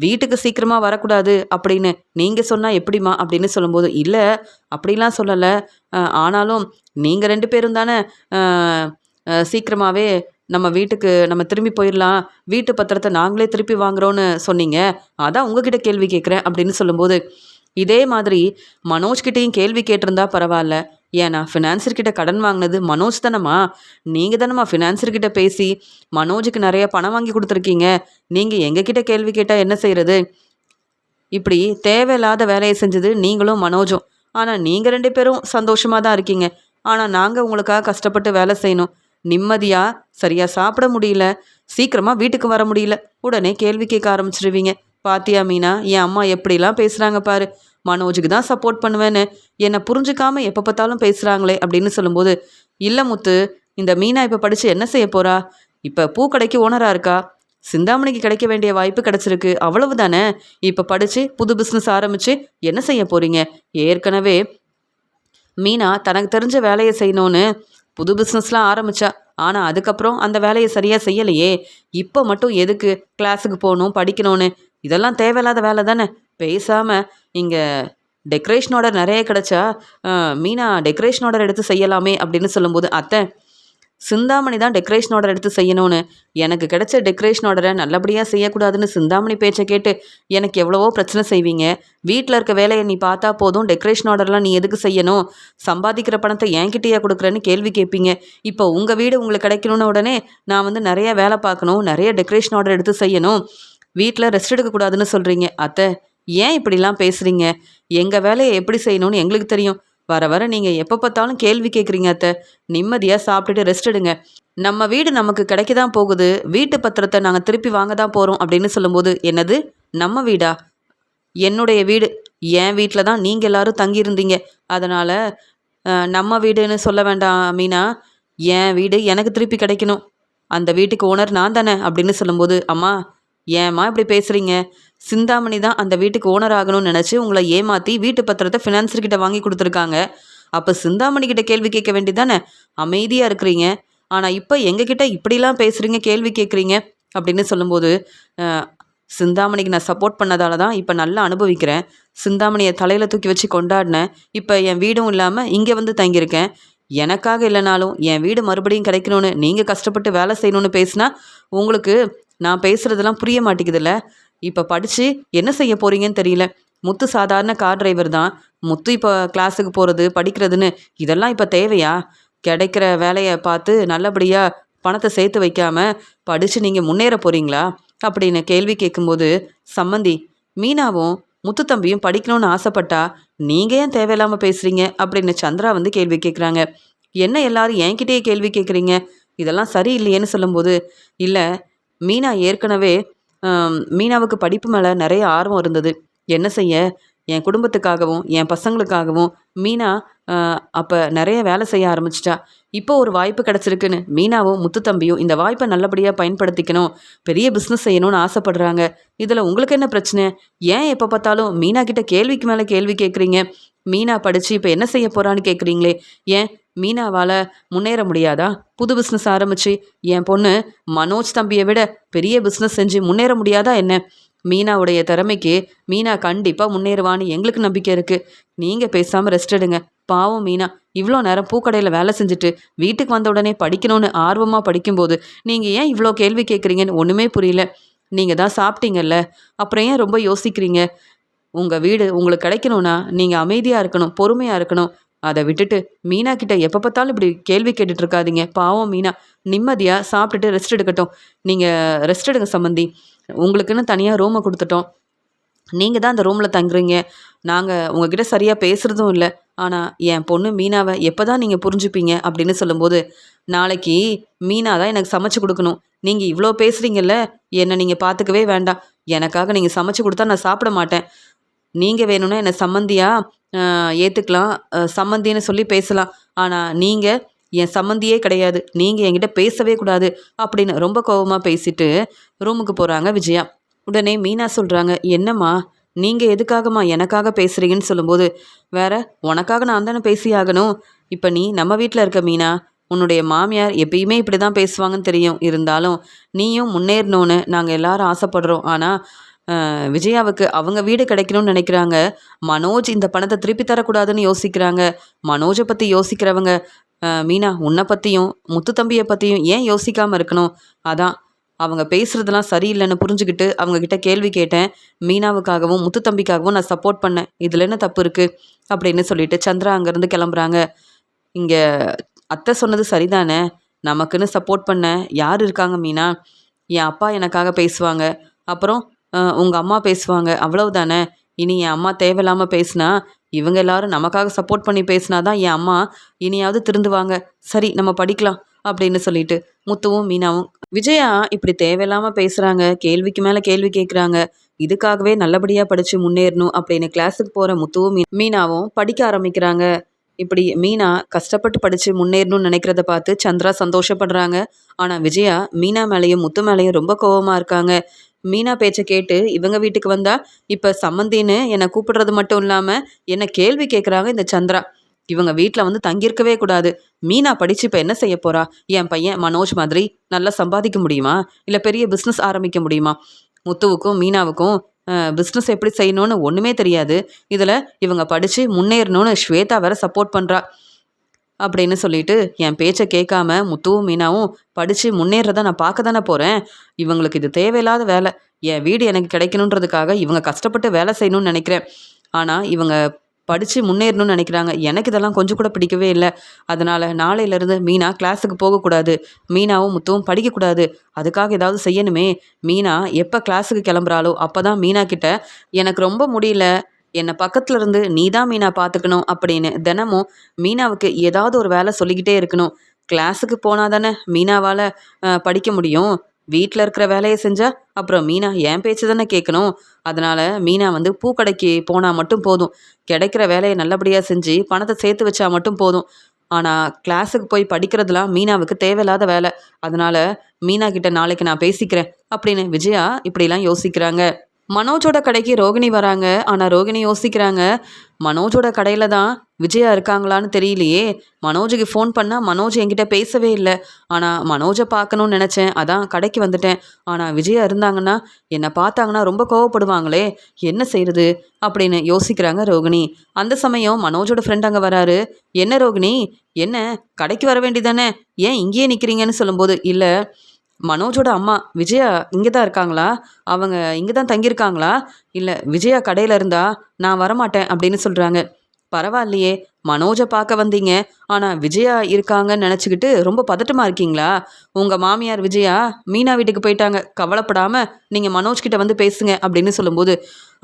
வீட்டுக்கு சீக்கிரமாக வரக்கூடாது அப்படின்னு நீங்கள் சொன்னால் எப்படிம்மா அப்படின்னு சொல்லும்போது, இல்லை அப்படிலாம் சொல்லலை, ஆனாலும் நீங்கள் 2 பேரும் தானே சீக்கிரமாகவே நம்ம வீட்டுக்கு நம்ம திரும்பி போயிடலாம், வீட்டு பத்திரத்தை நாங்களே திருப்பி வாங்குறோன்னு சொன்னீங்க, அதான் உங்ககிட்ட கேள்வி கேட்குறேன் அப்படின்னு சொல்லும்போது, இதே மாதிரி மனோஜ் கிட்டேயும் கேள்வி கேட்டிருந்தா பரவாயில்ல. ஏன்னா ஃபினான்சர்கிட்ட கடன் வாங்கினது மனோஜ் தானம்மா. நீங்கள் தானம்மா ஃபினான்சர்கிட்ட பேசி மனோஜுக்கு நிறைய பணம் வாங்கி கொடுத்துருக்கீங்க. நீங்கள் எங்ககிட்ட கேள்வி கேட்டால் என்ன செய்கிறது? இப்படி தேவையில்லாத வேலையை செஞ்சது நீங்களும் மனோஜும். ஆனால் நீங்கள் 2 பேரும் சந்தோஷமாக தான் இருக்கீங்க. ஆனால் நாங்கள் உங்களுக்காக கஷ்டப்பட்டு வேலை செய்யணும். நிம்மதியாக சரியாக சாப்பிட முடியல, சீக்கிரமாக வீட்டுக்கு வர முடியல. உடனே கேள்வி கேட்க ஆரம்பிச்சிருவீங்க. பாத்தியா மீனா, என் அம்மா எப்படிலாம் பேசுகிறாங்க பாரு, மனோஜுக்கு தான் சப்போர்ட் பண்ணுவேன்னு என்னை புரிஞ்சுக்காம எப்போ பார்த்தாலும் பேசுகிறாங்களே அப்படின்னு சொல்லும்போது, இல்லை முத்து, இந்த மீனா இப்போ படித்து என்ன செய்ய போகிறா? இப்போ பூக்கடைக்கு ஓனராக இருக்கா. சிந்தாமணிக்கு கிடைக்க வேண்டிய வாய்ப்பு கிடைச்சிருக்கு, அவ்வளவு தானே. இப்போ படித்து புது பிஸ்னஸ் ஆரம்பித்து என்ன செய்ய போகிறீங்க? ஏற்கனவே மீனா தனக்கு தெரிஞ்ச வேலையை செய்யணும்னு புது பிஸ்னஸ்லாம் ஆரம்பிச்சா. ஆனால் அதுக்கப்புறம் அந்த வேலையை சரியாக செய்யலையே. இப்போ மட்டும் எதுக்கு கிளாஸுக்கு போகணும், படிக்கணும்னு? இதெல்லாம் தேவையில்லாத வேலை தானே. பேசாமல் இங்கே டெக்கரேஷன் ஆர்டர் நிறைய கிடச்சா மீனா டெக்கரேஷன் ஆர்டர் எடுத்து செய்யலாமே அப்படின்னு சொல்லும்போது, அத்தை, சிந்தாமணி தான் டெக்கரேஷன் ஆர்டர் எடுத்து செய்யணும்னு, எனக்கு கிடைச்ச டெக்கரேஷன் ஆர்டரை நல்லபடியாக செய்யக்கூடாதுன்னு சிந்தாமணி பேச்சை கேட்டு எனக்கு எவ்வளவோ பிரச்சனை செய்வீங்க. வீட்டில் இருக்க வேலையை நீ பார்த்தா போதும், டெக்கரேஷன் ஆர்டர்லாம் நீ எதுக்கு செய்யணும்? சம்பாதிக்கிற பணத்தை என்கிட்டயா கொடுக்குறேன்னு கேள்வி கேட்பீங்க. இப்போ உங்கள் வீடு உங்களுக்கு கிடைக்கணும்னு உடனே நான் நிறைய வேலை பார்க்கணும், நிறைய டெக்கரேஷன் ஆர்டர் எடுத்து செய்யணும், வீட்டில் ரெஸ்ட் எடுக்கக்கூடாதுன்னு சொல்கிறீங்க. அத்தை, ஏன் இப்படிலாம் பேசுகிறீங்க? எங்கள் வேலையை எப்படி செய்யணும்னு எங்களுக்கு தெரியும். வர வர நீங்கள் எப்போ பார்த்தாலும் கேள்வி கேட்குறீங்க அத்தை. நிம்மதியாக சாப்பிட்டுட்டு ரெஸ்ட் எடுங்க. நம்ம வீடு நமக்கு கிடைக்க தான் போகுது, வீட்டு பத்திரத்தை நாங்கள் திருப்பி வாங்க தான் போகிறோம் அப்படின்னு சொல்லும்போது, என்னது நம்ம வீடா? என்னுடைய வீடு, என் வீட்டில் தான் நீங்கள் எல்லோரும் தங்கியிருந்தீங்க. அதனால் நம்ம வீடுன்னு சொல்ல வேண்டாம் மீனா. என் வீடு எனக்கு திருப்பி கிடைக்கணும். அந்த வீட்டுக்கு ஓனர் நான் தானே அப்படின்னு சொல்லும்போது, அம்மா ஏம்மா இப்படி பேசுகிறீங்க? சிந்தாமணி தான் அந்த வீட்டுக்கு ஓனர் ஆகணும்னு நினச்சி உங்களை ஏமாற்றி வீட்டு பத்திரத்தை ஃபினான்சர்கிட்ட வாங்கி கொடுத்துருக்காங்க. அப்போ சிந்தாமணிக்கிட்ட கேள்வி கேட்க வேண்டியதானே? அமைதியாக இருக்கிறீங்க. ஆனால் இப்போ எங்ககிட்ட இப்படிலாம் பேசுகிறீங்க, கேள்வி கேட்குறீங்க அப்படின்னு சொல்லும்போது, சிந்தாமணிக்கு நான் சப்போர்ட் பண்ணதால தான் இப்போ நல்லா அனுபவிக்கிறேன். சிந்தாமணியை தலையில் தூக்கி வச்சு கொண்டாடினேன். இப்போ என் வீடும் இல்லாமல் இங்கே வந்து தங்கியிருக்கேன். எனக்காக இல்லைனாலும் என் வீடு மறுபடியும் கிடைக்கணும்னு நீங்கள் கஷ்டப்பட்டு வேலை செய்யணும்னு பேசினா உங்களுக்கு நான் பேசுகிறதெல்லாம் புரிய மாட்டேங்குதுல்ல. இப்போ படித்து என்ன செய்ய போகிறீங்கன்னு தெரியல. முத்து சாதாரண கார் டிரைவர் தான். முத்து இப்போ கிளாஸுக்கு போகிறது, படிக்கிறதுன்னு இதெல்லாம் இப்போ தேவையா? கிடைக்கிற வேலையை பார்த்து நல்லபடியாக பணத்தை சேர்த்து வைக்காமல் படித்து நீங்கள் முன்னேற போகிறீங்களா அப்படின்னு கேள்வி கேட்கும்போது, சம்மந்தி, மீனாவும் முத்து தம்பியும் படிக்கணும்னு ஆசைப்பட்டா நீங்கள் ஏன் தேவையில்லாமல் பேசுகிறீங்க அப்படின்னு சந்திரா கேள்வி கேட்குறாங்க. என்ன எல்லாரும் என்கிட்டயே கேள்வி கேட்குறீங்க? இதெல்லாம் சரியில்லையேன்னு சொல்லும்போது, இல்லை, மீனா ஏற்கனவே மீனாவுக்கு படிப்பு மேலே நிறைய ஆர்வம் இருந்தது. என்ன செய்ய, என் குடும்பத்துக்காகவும் என் பசங்களுக்காகவும் மீனா அப்போ நிறைய வேலை செய்ய ஆரம்பிச்சிட்டா. இப்போ ஒரு வாய்ப்பு கிடச்சிருக்குன்னு மீனாவும் முத்து தம்பியும் இந்த வாய்ப்பை நல்லபடியாக பயன்படுத்திக்கணும், பெரிய பிஸ்னஸ் செய்யணும்னு ஆசைப்படுறாங்க. இதில் உங்களுக்கு என்ன பிரச்சனை? ஏன் எப்போ பார்த்தாலும் மீனா கிட்ட கேள்விக்கு மேலே கேள்வி கேட்குறீங்க? மீனா படித்து இப்போ என்ன செய்ய போகிறான்னு கேட்குறீங்களே. ஏன் மீனாவால் முன்னேற முடியாதா? புது பிஸ்னஸ் ஆரம்பித்து என் பொண்ணு மனோஜ் தம்பியை விட பெரிய பிஸ்னஸ் செஞ்சு முன்னேற முடியாதா என்ன? மீனாவுடைய திறமைக்கு மீனா கண்டிப்பாக முன்னேறுவான்னு எங்களுக்கு நம்பிக்கை இருக்குது. நீங்கள் பேசாமல் ரெஸ்ட் எடுங்க. பாவம் மீனா இவ்வளோ நேரம் பூக்கடையில் வேலை செஞ்சுட்டு வீட்டுக்கு வந்த உடனே படிக்கணும்னு ஆர்வமாக படிக்கும்போது நீங்கள் ஏன் இவ்வளோ கேள்வி கேட்குறீங்கன்னு ஒன்றுமே புரியல. நீங்கள் தான் சாப்பிட்டீங்கல்ல, அப்புறம் ஏன் ரொம்ப யோசிக்கிறீங்க? உங்கள் வீடு உங்களுக்கு கிடைக்கணும்னா நீங்கள் அமைதியாக இருக்கணும், பொறுமையாக இருக்கணும். அதை விட்டுட்டு மீனா கிட்ட எப்போ பார்த்தாலும் இப்படி கேள்வி கேட்டுட்டு இருக்காதீங்க. பாவம் மீனா நிம்மதியாக சாப்பிட்டுட்டு ரெஸ்ட் எடுக்கட்டும். நீங்கள் ரெஸ்ட் எடுங்க சம்மந்தி. உங்களுக்குன்னு தனியாக ரூமை கொடுத்துட்டோம். நீங்கள் தான் அந்த ரூமில் தங்குறீங்க. நாங்கள் உங்ககிட்ட சரியாக பேசுகிறதும் இல்லை. ஆனால் என் பொண்ணு மீனாவை எப்போ தான் நீங்கள் புரிஞ்சுப்பீங்க அப்படின்னு சொல்லும்போது, நாளைக்கு மீனா தான் எனக்கு சமைச்சு கொடுக்கணும். நீங்கள் இவ்வளோ பேசுகிறீங்கல்ல, என்னை நீங்கள் பார்த்துக்கவே வேண்டாம். எனக்காக நீங்கள் சமைச்சு கொடுத்தா நான் சாப்பிட மாட்டேன். நீங்கள் வேணும்னா என்னை சம்மந்தியாக ஏற்றுக்கலாம், சம்மந்தின்னு சொல்லி பேசலாம். ஆனால் நீங்கள் என் சம்மந்தியே கிடையாது, நீங்கள் என்கிட்ட பேசவே கூடாது அப்படின்னு ரொம்ப கோபமாக பேசிட்டு ரூமுக்கு போகிறாங்க விஜயா. உடனே மீனா சொல்கிறாங்க, என்னம்மா நீங்கள் எதுக்காகம்மா எனக்காக பேசுகிறீங்கன்னு சொல்லும்போது, வேற உனக்காக நான் தானே பேசி ஆகணும். இப்போ நீ நம்ம வீட்டில் இருக்க மீனா, உன்னுடைய மாமியார் எப்பயுமே இப்படி தான் பேசுவாங்கன்னு தெரியும். இருந்தாலும் நீயும் முன்னேறணும்னு நாங்கள் எல்லாரும் ஆசைப்படுறோம். ஆனால் விஜயாவுக்கு அவங்க வீடு கிடைக்கணும்னு நினைக்கிறாங்க. மனோஜ் இந்த பணத்தை திருப்பி தரக்கூடாதுன்னு யோசிக்கிறாங்க. மனோஜை பற்றி யோசிக்கிறவங்க மீனா உன்னை பற்றியும் முத்து தம்பியை பற்றியும் ஏன் யோசிக்காமல் இருக்கணும்? அதான் அவங்க பேசுகிறதெல்லாம் சரியில்லைன்னு புரிஞ்சுக்கிட்டு அவங்கக்கிட்ட கேள்வி கேட்டேன். மீனாவுக்காகவும் முத்து தம்பிக்காகவும் நான் சப்போர்ட் பண்ணேன். இதில் என்ன தப்பு இருக்குது அப்படின்னு சொல்லிட்டு சந்திரா அங்கேருந்து கிளம்புறாங்க. இங்கே அத்தை சொன்னது சரிதானே, நமக்குன்னு சப்போர்ட் பண்ண யார் இருக்காங்க மீனா? என் அப்பா எனக்காக பேசுவாங்க, அப்புறம் உங்கள் அம்மா பேசுவாங்க, அவ்வளவுதானே. இனி என் அம்மா தேவையில்லாமல் பேசுனா இவங்க எல்லாரும் நமக்காக சப்போர்ட் பண்ணி பேசினா தான் என் அம்மா இனியாவது திருந்துவாங்க. சரி நம்ம படிக்கலாம் அப்படின்னு சொல்லிட்டு முத்துவும் மீனாவும் விஜயா இப்படி தேவையில்லாமல் பேசுகிறாங்க, கேள்விக்கு மேலே கேள்வி கேட்குறாங்க. இதுக்காகவே நல்லபடியாக படித்து முன்னேறணும் அப்படின்னு கிளாஸுக்கு போகிற முத்துவும் மீனாவும் படிக்க ஆரம்பிக்கிறாங்க. இப்படி மீனா கஷ்டப்பட்டு படித்து முன்னேறணும்னு நினைக்கிறத பார்த்து சந்திரா சந்தோஷப்படுறாங்க. ஆனால் விஜயா மீனா மேலேயும் முத்து மேலேயும் ரொம்ப கோவமாக இருக்காங்க. மீனா பேச்சை கேட்டு இவங்க வீட்டுக்கு வந்தா இப்போ சம்மந்தின்னு என்னை கூப்பிடுறது மட்டும் இல்லாமல் என்னை கேள்வி கேட்குறாங்க இந்த சந்திரா. இவங்க வீட்டில் வந்து தங்கியிருக்கவே கூடாது. மீனா படித்து இப்போ என்ன செய்ய போறா? என் பையன் மனோஜ் மாதிரி நல்லா சம்பாதிக்க முடியுமா, இல்லை பெரிய பிஸ்னஸ் ஆரம்பிக்க முடியுமா? முத்துவுக்கும் மீனாவுக்கும் பிஸ்னஸ் எப்படி செய்யணும்னு ஒன்றுமே தெரியாது. இதில் இவங்க படித்து முன்னேறணும்னு ஸ்வேதா வேற சப்போர்ட் பண்ணுறா அப்படின்னு சொல்லிட்டு என் பேச்சை கேட்காம முத்துவும் மீனாவும் படித்து முன்னேறதை நான் பார்க்க தானே போகிறேன். இவங்களுக்கு இது தேவையில்லாத வேலை. என் வீடு எனக்கு கிடைக்கணுன்றதுக்காக இவங்க கஷ்டப்பட்டு வேலை செய்யணும்னு நினைக்கிறேன். ஆனால் இவங்க படித்து முன்னேறணும்னு நினைக்கிறாங்க. எனக்கு இதெல்லாம் கொஞ்சம் கூட பிடிக்கவே இல்லை. அதனால் நாளையிலேருந்து மீனா கிளாஸுக்கு போகக்கூடாது, மீனாவும் முத்துவும் படிக்கக்கூடாது. அதுக்காக ஏதாவது செய்யணுமே. மீனா எப்போ கிளாஸுக்கு கிளம்புறாளோ அப்போ தான் மீனா கிட்ட எனக்கு ரொம்ப முடியல, என்னை பக்கத்துல இருந்து நீ தான் மீனா பார்த்துக்கணும் அப்படின்னு தினமும் மீனாவுக்கு ஏதாவது ஒரு வேலை சொல்லிக்கிட்டே இருக்கணும். கிளாஸுக்கு போனால் தானே மீனாவால் படிக்க முடியும். வீட்டில் இருக்கிற வேலையை செஞ்சால் அப்புறம் மீனா என் பேச்சு தானே கேட்கணும். அதனால் மீனா வந்து பூக்கடைக்கு போனால் மட்டும் போதும். கிடைக்கிற வேலையை நல்லபடியாக செஞ்சு பணத்தை சேர்த்து வச்சா மட்டும் போதும். ஆனால் கிளாஸுக்கு போய் படிக்கிறதுலாம் மீனாவுக்கு தேவையில்லாத வேலை. அதனால் மீனா கிட்ட நாளைக்கு நான் பேசிக்கிறேன் அப்படின்னு விஜயா இப்படிலாம் யோசிக்கிறாங்க. மனோஜோட கடைக்கு ரோகிணி வராங்க. ஆனால் ரோகிணி யோசிக்கிறாங்க, மனோஜோட கடையில் தான் விஜயா இருக்காங்களான்னு தெரியலையே. மனோஜுக்கு ஃபோன் பண்ணால் மனோஜ் என்கிட்ட பேசவே இல்லை. ஆனால் மனோஜை பார்க்கணுன்னு நினச்சேன், அதான் கடைக்கு வந்துட்டேன். ஆனால் விஜயா இருந்தாங்கன்னா என்னை பார்த்தாங்கன்னா ரொம்ப கோவப்படுவாங்களே, என்ன செய்கிறது அப்படின்னு யோசிக்கிறாங்க ரோகிணி. அந்த சமயம் மனோஜோட ஃப்ரெண்ட் அங்கே வராரு. என்ன ரோகிணி, என்ன கடைக்கு வர வேண்டியதானே, ஏன் இங்கேயே நிற்கிறீங்கன்னு சொல்லும்போது, இல்லை மனோஜோட அம்மா விஜயா இங்கே தான் இருக்காங்களா, அவங்க இங்கே தான் தங்கியிருக்காங்களா, இல்லை விஜயா கடையில் இருந்தா நான் வரமாட்டேன் அப்படின்னு சொல்கிறாங்க. பரவாயில்லையே, மனோஜை பார்க்க வந்தீங்க, ஆனால் விஜயா இருக்காங்கன்னு நினச்சிக்கிட்டு ரொம்ப பதட்டமாக இருக்கீங்களா? உங்கள் மாமியார் விஜயா மீனா வீட்டுக்கு போயிட்டாங்க, கவலைப்படாமல் நீங்கள் மனோஜ் கிட்ட வந்து பேசுங்க அப்படின்னு சொல்லும்போது,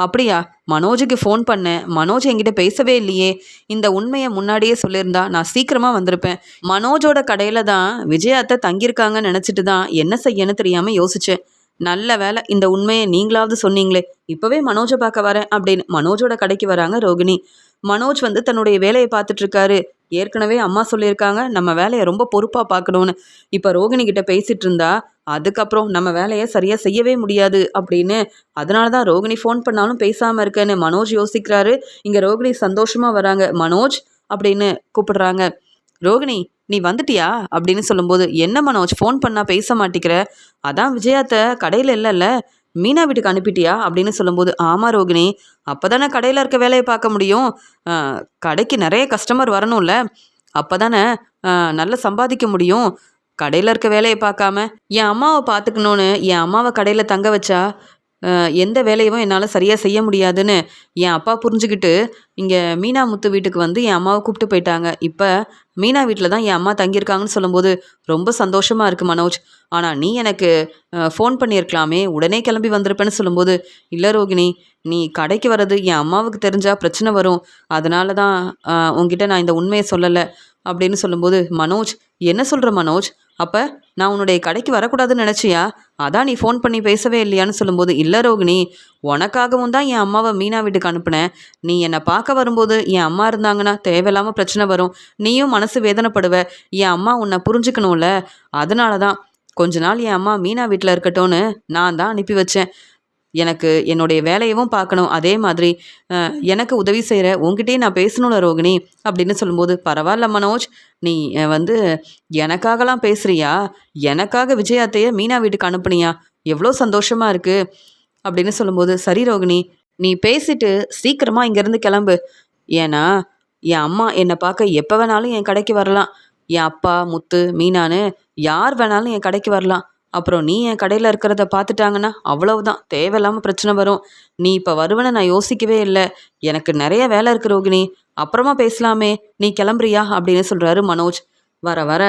அப்படியா, மனோஜுக்கு ஃபோன் பண்ணேன், மனோஜ் என்கிட்ட பேசவே இல்லையே. இந்த உண்மையை முன்னாடியே சொல்லியிருந்தா நான் சீக்கிரமாக வந்திருப்பேன். மனோஜோட கடையில் தான் விஜயாத்தை தங்கியிருக்காங்கன்னு நினச்சிட்டு தான் என்ன செய்யன்னு தெரியாமல் யோசித்தேன். நல்ல வேலை இந்த உண்மையை நீங்களாவது சொன்னீங்களே, இப்போவே மனோஜை பார்க்க வரேன் அப்படின்னு மனோஜோட கடைக்கு வராங்க ரோகிணி. மனோஜ் வந்து தன்னுடைய வேலையை பார்த்துட்டு இருக்காரு. ஏற்கனவே அம்மா சொல்லியிருக்காங்க நம்ம வேலையை ரொம்ப பொறுப்பாக பார்க்கணும்னு. இப்போ ரோகிணி கிட்ட பேசிட்டு இருந்தா அதுக்கப்புறம் நம்ம வேலையை சரியாக செய்யவே முடியாது அப்படின்னு, அதனால தான் ரோகிணி ஃபோன் பண்ணாலும் பேசாமல் இருக்கேன்னு மனோஜ் யோசிக்கிறாரு. இங்கே ரோகிணி சந்தோஷமாக வராங்க. மனோஜ் அப்படின்னு கூப்பிடுறாங்க. ரோகிணி நீ வந்துட்டியா அப்படின்னு சொல்லும்போது, என்ன மனோஜ் ஃபோன் பண்ணால் பேச மாட்டேங்கிற, அதான் விஜயாத்த கடையில் இல்லைல்ல, மீனா வீட்டுக்கு அனுப்பிட்டியா அப்படின்னு சொல்லும்போது, ஆமாம் ரோகிணி, அப்போ தானே கடையில் இருக்க வேலையை பார்க்க முடியும். கடைக்கு நிறைய கஸ்டமர் வரணும்ல, அப்போ தானே நல்லா சம்பாதிக்க முடியும். கடையில் இருக்க வேலையை பார்க்காம என் அம்மாவை பார்த்துக்கணுன்னு என் அம்மாவை கடையில் தங்க வச்சா எந்த வேலையும் என்னால் சரியாக செய்ய முடியாதுன்னு என் அப்பா புரிஞ்சுக்கிட்டு இங்கே மீனா முத்து வீட்டுக்கு வந்து என் அம்மாவை கூப்பிட்டு போயிட்டாங்க. இப்போ மீனா வீட்டில் தான் என் அம்மா தங்கியிருக்காங்கன்னு சொல்லும்போது ரொம்ப சந்தோஷமாக இருக்குது மனோஜ். ஆனால் நீ எனக்கு ஃபோன் பண்ணியிருக்கலாமே, உடனே கிளம்பி வந்திருப்பேன்னு சொல்லும்போது, இல்லை ரோகிணி, நீ கடைக்கு வர்றது என் அம்மாவுக்கு தெரிஞ்சால் பிரச்சனை வரும், அதனால தான் உங்ககிட்ட நான் இந்த உண்மையை சொல்லலை அப்படின்னு சொல்லும்போது, மனோஜ் என்ன சொல்கிற மனோஜ், அப்போ நான் உன்னுடைய கடைக்கு வரக்கூடாதுன்னு நினச்சியா, அதான் நீ ஃபோன் பண்ணி பேசவே இல்லையான்னு சொல்லும்போது, இல்லை ரோகிணி, உனக்காகவும் தான் என் அம்மாவை மீனா வீட்டுக்கு அனுப்புனேன். நீ என்னை பார்க்க வரும்போது என் அம்மா இருந்தாங்கன்னா தேவையில்லாமல் பிரச்சனை வரும், நீயும் மனசு வேதனைப்படுவ, என் அம்மா உன்னை புரிஞ்சுக்கணும்ல, அதனால தான் கொஞ்ச நாள் என் அம்மா மீனா வீட்டில் இருக்கட்டும்னு நான் தான் அனுப்பி வச்சேன். எனக்கு என்னுடைய வேலையவும் பார்க்கணும், அதே மாதிரி எனக்கு உதவி செய்கிற உங்ககிட்டயே நான் பேசணும்ல ரோகிணி அப்படின்னு சொல்லும்போது, பரவாயில்ல மனோஜ், நீ வந்து எனக்காகலாம் பேசுகிறியா, எனக்காக விஜயாத்தைய மீனா வீட்டுக்கு அனுப்புனியா, எவ்வளோ சந்தோஷமாக இருக்குது அப்படின்னு சொல்லும்போது, சரி ரோகிணி, நீ பேசிட்டு சீக்கிரமாக இங்கேருந்து கிளம்பு. ஏன்னா என் அம்மா என்னை பார்க்க எப்போ வேணாலும் என் கடைக்கு வரலாம். என் அப்பா, முத்து, மீனான்னு யார் வேணாலும் என் கடைக்கு வரலாம். அப்புறம் நீ என் கடையில் இருக்கிறத பார்த்துட்டாங்கன்னா அவ்வளவுதான், தேவையில்லாமல் பிரச்சனை வரும். நீ இப்போ வருவேன்னு நான் யோசிக்கவே இல்லை. எனக்கு நிறைய வேலை இருக்கு ரோகிணி, அப்புறமா பேசலாமே, நீ கிளம்புறியா அப்படின்னு சொல்கிறாரு மனோஜ். வர வர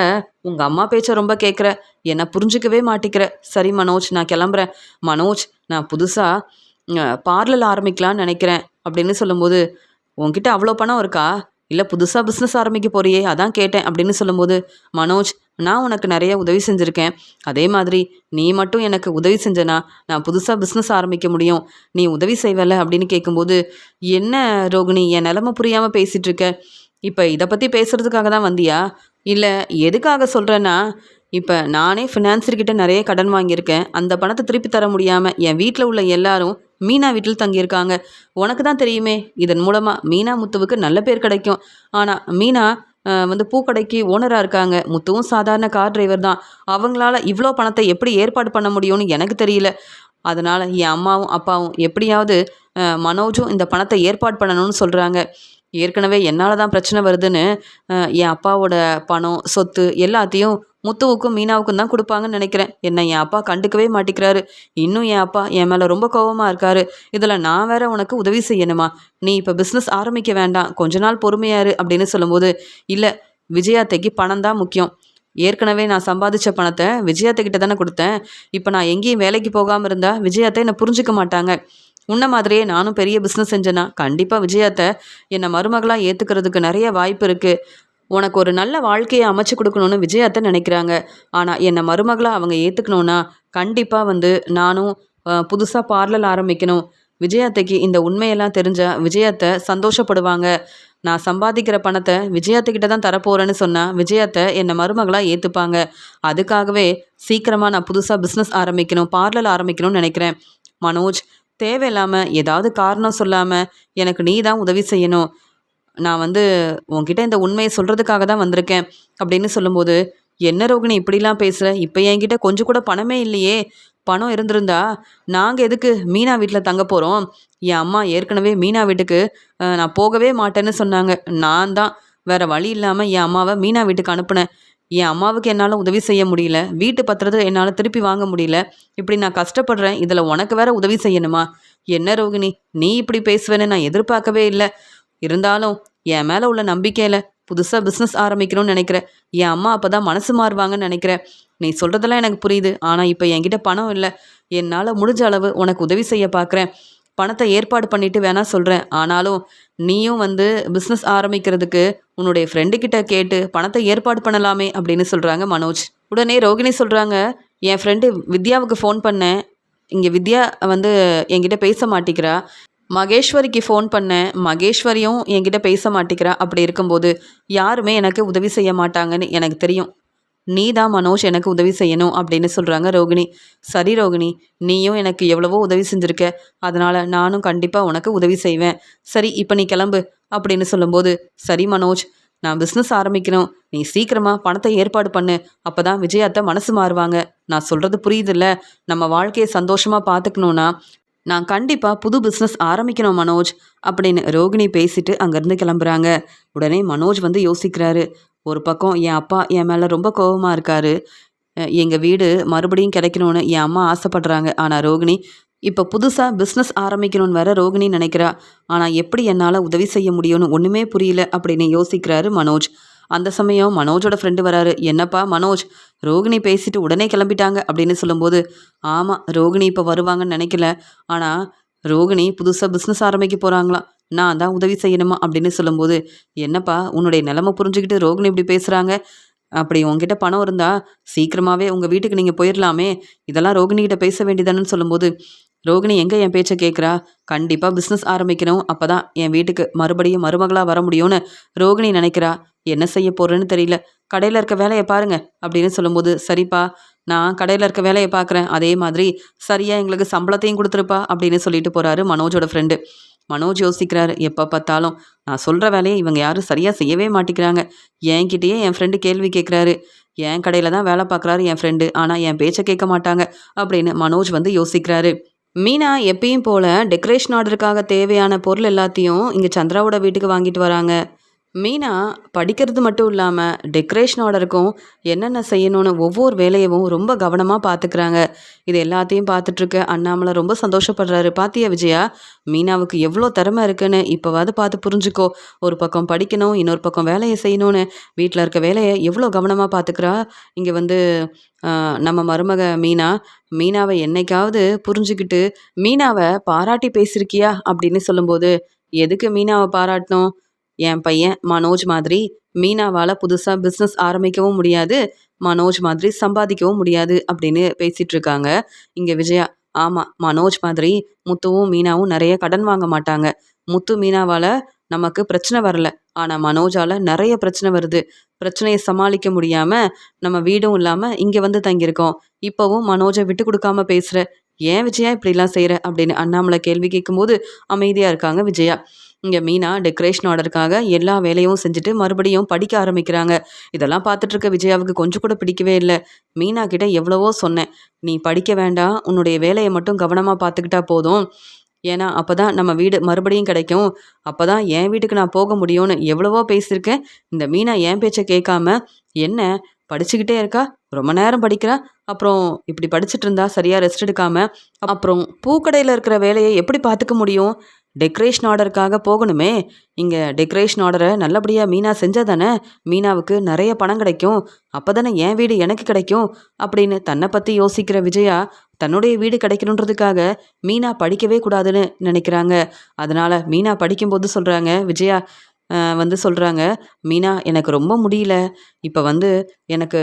உங்கள் அம்மா பேச்சை ரொம்ப கேட்குற, என்னை புரிஞ்சிக்கவே மாட்டிக்கிற. சரி மனோஜ், நான் கிளம்புறேன். மனோஜ், நான் புதுசாக பார்லர் ஆரம்பிக்கலான்னு நினைக்கிறேன் அப்படின்னு சொல்லும்போது, உன்கிட்ட அவ்வளோ பணம் இருக்கா? இல்லை புதுசாக பிஸ்னஸ் ஆரம்பிக்க போறியே அதான் கேட்டேன் அப்படின்னு சொல்லும்போது, மனோஜ், நான் உனக்கு நிறைய உதவி செஞ்சுருக்கேன். அதே மாதிரி நீ மட்டும் எனக்கு உதவி செஞ்சனா நான் புதுசாக பிஸ்னஸ் ஆரம்பிக்க முடியும். நீ உதவி செய்வல அப்படின்னு கேட்கும்போது, என்ன ரோகிணி என் நிலமை புரியாமல் பேசிகிட்டு இருக்க? இப்போ இதை பற்றி பேசுகிறதுக்காக தான் வந்தியா? இல்லை எதுக்காக சொல்கிறேன்னா, இப்போ நானே ஃபினான்சர்கிட்ட நிறைய கடன் வாங்கியிருக்கேன். அந்த பணத்தை திருப்பி தர முடியாமல் என் வீட்டில் உள்ள எல்லாரும் மீனா வீட்டில் தங்கியிருக்காங்க. உனக்கு தான் தெரியுமே, இதன் மூலமாக மீனா முத்துவுக்கு நல்ல பேர் கிடைக்கும். ஆனால் மீனா பூக்கடைக்கு ஓனராக இருக்காங்க. முத்துவும் சாதாரண கார் டிரைவர் தான். அவங்களால இவ்வளோ பணத்தை எப்படி ஏற்பாடு பண்ண முடியும்னு எனக்கு தெரியல. அதனால் என் அம்மாவும் அப்பாவும் எப்படியாவது மனோஜும் இந்த பணத்தை ஏற்பாடு பண்ணணும்னு சொல்கிறாங்க. ஏற்கனவே என்னால் தான் பிரச்சனை வருதுன்னு என் அப்பாவோட பணம், சொத்து எல்லாத்தையும் முத்துவுக்கும் மீனாவுக்கும் தான் கொடுப்பாங்கன்னு நினைக்கிறேன். என்னை என் அப்பா கண்டுக்கவே மாட்டிக்கிறாரு. இன்னும் என் அப்பா என் மேலே ரொம்ப கோபமாக இருக்காரு. இதில் நான் வேற உனக்கு உதவி செய்யணுமா? நீ இப்போ பிஸ்னஸ் ஆரம்பிக்க வேண்டாம், கொஞ்ச நாள் பொறுமையாரு அப்படின்னு சொல்லும்போது, இல்லை விஜயாத்தைக்கு பணம் தான் முக்கியம். ஏற்கனவே நான் சம்பாதிச்ச பணத்தை விஜயாத்தைக்கிட்ட தானே கொடுத்தேன். இப்போ நான் எங்கேயும் வேலைக்கு போகாமல் இருந்தால் விஜயாத்தை என்னை புரிஞ்சிக்க மாட்டாங்க. உன்ன மாதிரியே நானும் பெரிய பிஸ்னஸ் செஞ்சேன்னா கண்டிப்பாக விஜயாத்தை என்னை மருமகளாக ஏற்றுக்கிறதுக்கு நிறைய வாய்ப்பு இருக்குது. உனக்கு ஒரு நல்ல வாழ்க்கையை அமைச்சு கொடுக்கணும்னு விஜயாத்தை நினைக்கிறாங்க. ஆனால் என்னை மருமகளாக அவங்க ஏற்றுக்கணுன்னா கண்டிப்பாக நானும் புதுசாக பார்லர் ஆரம்பிக்கணும். விஜயாத்தைக்கு இந்த உண்மையெல்லாம் தெரிஞ்சால் விஜயாத்தை சந்தோஷப்படுவாங்க. நான் சம்பாதிக்கிற பணத்தை விஜயாத்துக்கிட்ட தான் தரப்போகிறேன்னு சொன்னால் விஜயாத்தை என்னை மருமகளாக ஏற்றுப்பாங்க. அதுக்காகவே சீக்கிரமாக நான் புதுசாக பிஸ்னஸ் ஆரம்பிக்கணும், பார்லர் ஆரம்பிக்கணும்னு நினைக்கிறேன். மனோஜ், தேவையில்லாமல் ஏதாவது காரணம் சொல்லாமல் எனக்கு நீ தான் உதவி செய்யணும். நான் உன்கிட்ட இந்த உண்மையை சொல்கிறதுக்காக தான் வந்திருக்கேன் அப்படின்னு சொல்லும்போது, என்ன ரோகிணி இப்படிலாம் பேசுகிற? இப்போ என்கிட்ட கொஞ்சம் கூட பணமே இல்லையே. பணம் இருந்திருந்தா நாங்கள் எதுக்கு மீனா வீட்டில் தங்க போகிறோம்? என் அம்மா ஏற்கனவே மீனா வீட்டுக்கு நான் போகவே மாட்டேன்னு சொன்னாங்க. நான் தான் வேறு வழி இல்லாமல் என் அம்மாவை மீனா வீட்டுக்கு அனுப்புனேன். என் அம்மாவுக்கு என்னால் உதவி செய்ய முடியல, வீட்டு பத்திரத்தை என்னால் திருப்பி வாங்க முடியல. இப்படி நான் கஷ்டப்படுறேன், இதில் உனக்கு வேற உதவி செய்யணுமா? என்ன ரோகிணி, நீ இப்படி பேசுவேன்னு நான் எதிர்பார்க்கவே இல்லை. இருந்தாலும் என் மேலே உள்ள நம்பிக்கையில் புதுசாக பிஸ்னஸ் ஆரம்பிக்கணும்னு நினைக்கிறேன். என் அம்மா அப்போ தான் மனசு மாறுவாங்கன்னு நினைக்கிறேன். நீ சொல்கிறதெல்லாம் எனக்கு புரியுது. ஆனால் இப்போ என்கிட்ட பணம் இல்லை. என்னால் முடிஞ்ச அளவு உனக்கு உதவி செய்ய பார்க்குறேன். பணத்தை ஏற்பாடு பண்ணிட்டு வேணா சொல்கிறேன். ஆனாலும் நீயும் பிஸ்னஸ் ஆரம்பிக்கிறதுக்கு உன்னுடைய ஃப்ரெண்டுக்கிட்ட கேட்டு பணத்தை ஏற்பாடு பண்ணலாமே அப்படின்னு சொல்கிறாங்க மனோஜ். உடனே ரோகிணி சொல்கிறாங்க, என் ஃப்ரெண்டு வித்யாவுக்கு ஃபோன் பண்ணேன். இங்கே வித்யா என்கிட்ட பேச மாட்டேங்கிறா. மகேஸ்வரிக்கு ஃபோன் பண்ணேன், மகேஸ்வரியும் என்கிட்ட பேச மாட்டேங்கிறா. அப்படி இருக்கும்போது யாருமே எனக்கு உதவி செய்ய மாட்டாங்கன்னு எனக்கு தெரியும். நீ தான் மனோஜ் எனக்கு உதவி செய்யணும் அப்படின்னு சொல்கிறாங்க ரோகிணி. சரி ரோகிணி, நீயும் எனக்கு எவ்வளவோ உதவி செஞ்சுருக்க, அதனால் நானும் கண்டிப்பாக உனக்கு உதவி செய்வேன். சரி இப்போ நீ கிளம்பு அப்படின்னு சொல்லும்போது, சரி மனோஜ், நான் பிஸ்னஸ் ஆரம்பிக்கணும், நீ சீக்கிரமாக பணத்தை ஏற்பாடு பண்ணு, அப்போ தான் விஜயாத்தை மனசு மாறுவாங்க. நான் சொல்கிறது புரியுதில்ல? நம்ம வாழ்க்கையை சந்தோஷமாக பார்த்துக்கணுன்னா நான் கண்டிப்பாக புது பிஸ்னஸ் ஆரம்பிக்கணும் மனோஜ் அப்படின்னு ரோகிணி பேசிட்டு அங்கேருந்து கிளம்புறாங்க. உடனே மனோஜ் யோசிக்கிறாரு. ஒரு பக்கம் என் அப்பா என் மேலே ரொம்ப கோபமாக இருக்காரு. எங்கள் வீடு மறுபடியும் கிடைக்கணும்னு என் அம்மா ஆசைப்படுறாங்க. ஆனால் ரோகிணி இப்போ புதுசாக பிஸ்னஸ் ஆரம்பிக்கணும்னு வேற ரோகிணி நினைக்கிறா. ஆனால் எப்படி என்னால் உதவி செய்ய முடியும்னு ஒன்றுமே புரியல அப்படின்னு யோசிக்கிறாரு மனோஜ். அந்த சமயம் மனோஜோட ஃப்ரெண்டு வராரு. என்னப்பா மனோஜ், ரோகிணி பேசிட்டு உடனே கிளம்பிட்டாங்க அப்படின்னு சொல்லும்போது, ஆமாம் ரோகிணி இப்போ வருவாங்கன்னு நினைக்கல. ஆனால் ரோகிணி புதுசாக பிஸ்னஸ் ஆரம்பிக்க போகிறாங்களாம், நான் தான் உதவி செய்யணுமா அப்படின்னு சொல்லும்போது, என்னப்பா உன்னுடைய நிலைமை புரிஞ்சுக்கிட்டு ரோகிணி இப்படி பேசுகிறாங்க? அப்படி உங்ககிட்ட பணம் இருந்தால் சீக்கிரமாகவே உங்கள் வீட்டுக்கு நீங்கள் போயிடலாமே, இதெல்லாம் ரோகிணிகிட்ட பேச வேண்டியதானு சொல்லும்போது, ரோகிணி எங்கே என் பேச்சை கேட்குறா? கண்டிப்பாக பிஸ்னஸ் ஆரம்பிக்கணும், அப்போ தான் என் வீட்டுக்கு மறுபடியும் மருமகளாக வர முடியும்னு ரோகிணி நினைக்கிறா. என்ன செய்ய போகிறேன்னு தெரியல. கடையில் இருக்க வேலையை பாருங்க அப்படின்னு சொல்லும்போது, சரிப்பா நான் கடையில் இருக்க வேலையை பார்க்குறேன், அதே மாதிரி சரியாக எங்களுக்கு சம்பளத்தையும் கொடுத்துருப்பா அப்படின்னு சொல்லிட்டு போகிறாரு மனோஜோட ஃப்ரெண்டு. மனோஜ் யோசிக்கிறாரு, எப்போ பார்த்தாலும் நான் சொல்கிற வேலையை இவங்க யாரும் சரியாக செய்யவே மாட்டேங்கிறாங்க. என்கிட்டயே என் ஃப்ரெண்டு கேள்வி கேட்குறாரு. என் கடையில் தான் வேலை பார்க்குறாரு என் ஃப்ரெண்டு, ஆனால் என் பேச்சை கேட்க மாட்டாங்க அப்படின்னு மனோஜ் யோசிக்கிறாரு. மீனா எப்பயும் போல் டெக்கரேஷன் ஆர்டருக்காக தேவையான பொருள் எல்லாத்தையும் இங்கே சந்திராவோட வீட்டுக்கு வாங்கிட்டு வராங்க. மீனா படிக்கிறது மட்டும் இல்லாமல் டெக்கரேஷன் ஆர்டருக்கும் என்னென்ன செய்யணும்னு ஒவ்வொரு வேலையவும் ரொம்ப கவனமாக பார்த்துக்கிறாங்க. இது எல்லாத்தையும் பார்த்துட்ருக்க அண்ணாமலை ரொம்ப சந்தோஷப்படுறாரு. பாத்தியா விஜயா, மீனாவுக்கு எவ்வளோ திறமை இருக்குன்னு இப்போவாது பார்த்து புரிஞ்சுக்கோ. ஒரு பக்கம் படிக்கணும், இன்னொரு பக்கம் வேலையை செய்யணும்னு வீட்டில் இருக்க வேலையை எவ்வளோ கவனமாக பார்த்துக்கிறா. இங்கே வந்து நம்ம மருமக மீனா, மீனாவை என்னைக்காவது புரிஞ்சுக்கிட்டு மீனாவை பாராட்டி பேசியிருக்கியா அப்படின்னு சொல்லும்போது, எதுக்கு மீனாவை பாராட்டணும்? என் பையன் மனோஜ் மாதிரி மீனாவால் புதுசாக பிஸ்னஸ் ஆரம்பிக்கவும் முடியாது, மனோஜ் மாதிரி சம்பாதிக்கவும் முடியாது அப்படின்னு பேசிட்டு இருக்காங்க இங்கே விஜயா. ஆமாம், மனோஜ் மாதிரி முத்துவும் மீனாவும் நிறைய கடன் வாங்க மாட்டாங்க. முத்து மீனாவால் நமக்கு பிரச்சனை வரல, ஆனால் மனோஜால் நிறைய பிரச்சனை வருது. பிரச்சனையை சமாளிக்க முடியாமல் நம்ம வீடும் இல்லாமல் இங்கே வந்து தங்கியிருக்கோம். இப்போவும் மனோஜை விட்டு கொடுக்காம பேசுகிற, ஏன் விஜயா இப்படிலாம் செய்கிற அப்படின்னு அண்ணாமலை கேள்வி கேட்கும்போது அமைதியாக இருக்காங்க விஜயா. இங்கே மீனா டெக்கரேஷன் ஆர்டருக்காக எல்லா வேலையும் செஞ்சுட்டு மறுபடியும் படிக்க ஆரம்பிக்கிறாங்க. இதெல்லாம் பார்த்துட்டு இருக்க விஜயாவுக்கு கொஞ்சம் கூட பிடிக்கவே இல்லை. மீனா கிட்ட எவ்வளவோ சொன்னேன், நீ படிக்க வேண்டாம், உன்னுடைய வேலையை மட்டும் கவனமாக பார்த்துக்கிட்டா போதும், ஏன்னா அப்போ தான் நம்ம வீடு மறுபடியும் கிடைக்கும், அப்போ தான் என் வீட்டுக்கு நான் போக முடியும்னு எவ்வளவோ பேசியிருக்கேன். இந்த மீனா என் பேச்சை கேட்காம என்ன படிச்சுக்கிட்டே இருக்கா, ரொம்ப நேரம் படிக்கிறா, அப்புறம் இப்படி படிச்சுட்டு இருந்தா சரியாக ரெஸ்ட் எடுக்காம அப்புறம் பூக்கடையில் இருக்கிற வேலையை எப்படி பார்த்துக்க முடியும்? டெக்கரேஷன் ஆர்டருக்காக போகணுமே. இங்கே டெக்கரேஷன் ஆர்டரை நல்லபடியாக மீனா செஞ்சால் தானே மீனாவுக்கு நிறைய பணம் கிடைக்கும், அப்போ தானே என் வீடு எனக்கு கிடைக்கும் அப்படின்னு தன்னை பற்றி யோசிக்கிற விஜயா தன்னுடைய வீடு கிடைக்கணுன்றதுக்காக மீனா படிக்கவே கூடாதுன்னு நினைக்கிறாங்க. அதனால் மீனா படிக்கும்போது சொல்கிறாங்க விஜயா, வந்து சொல்கிறாங்க, மீனா எனக்கு ரொம்ப முடியல, இப்போ வந்து எனக்கு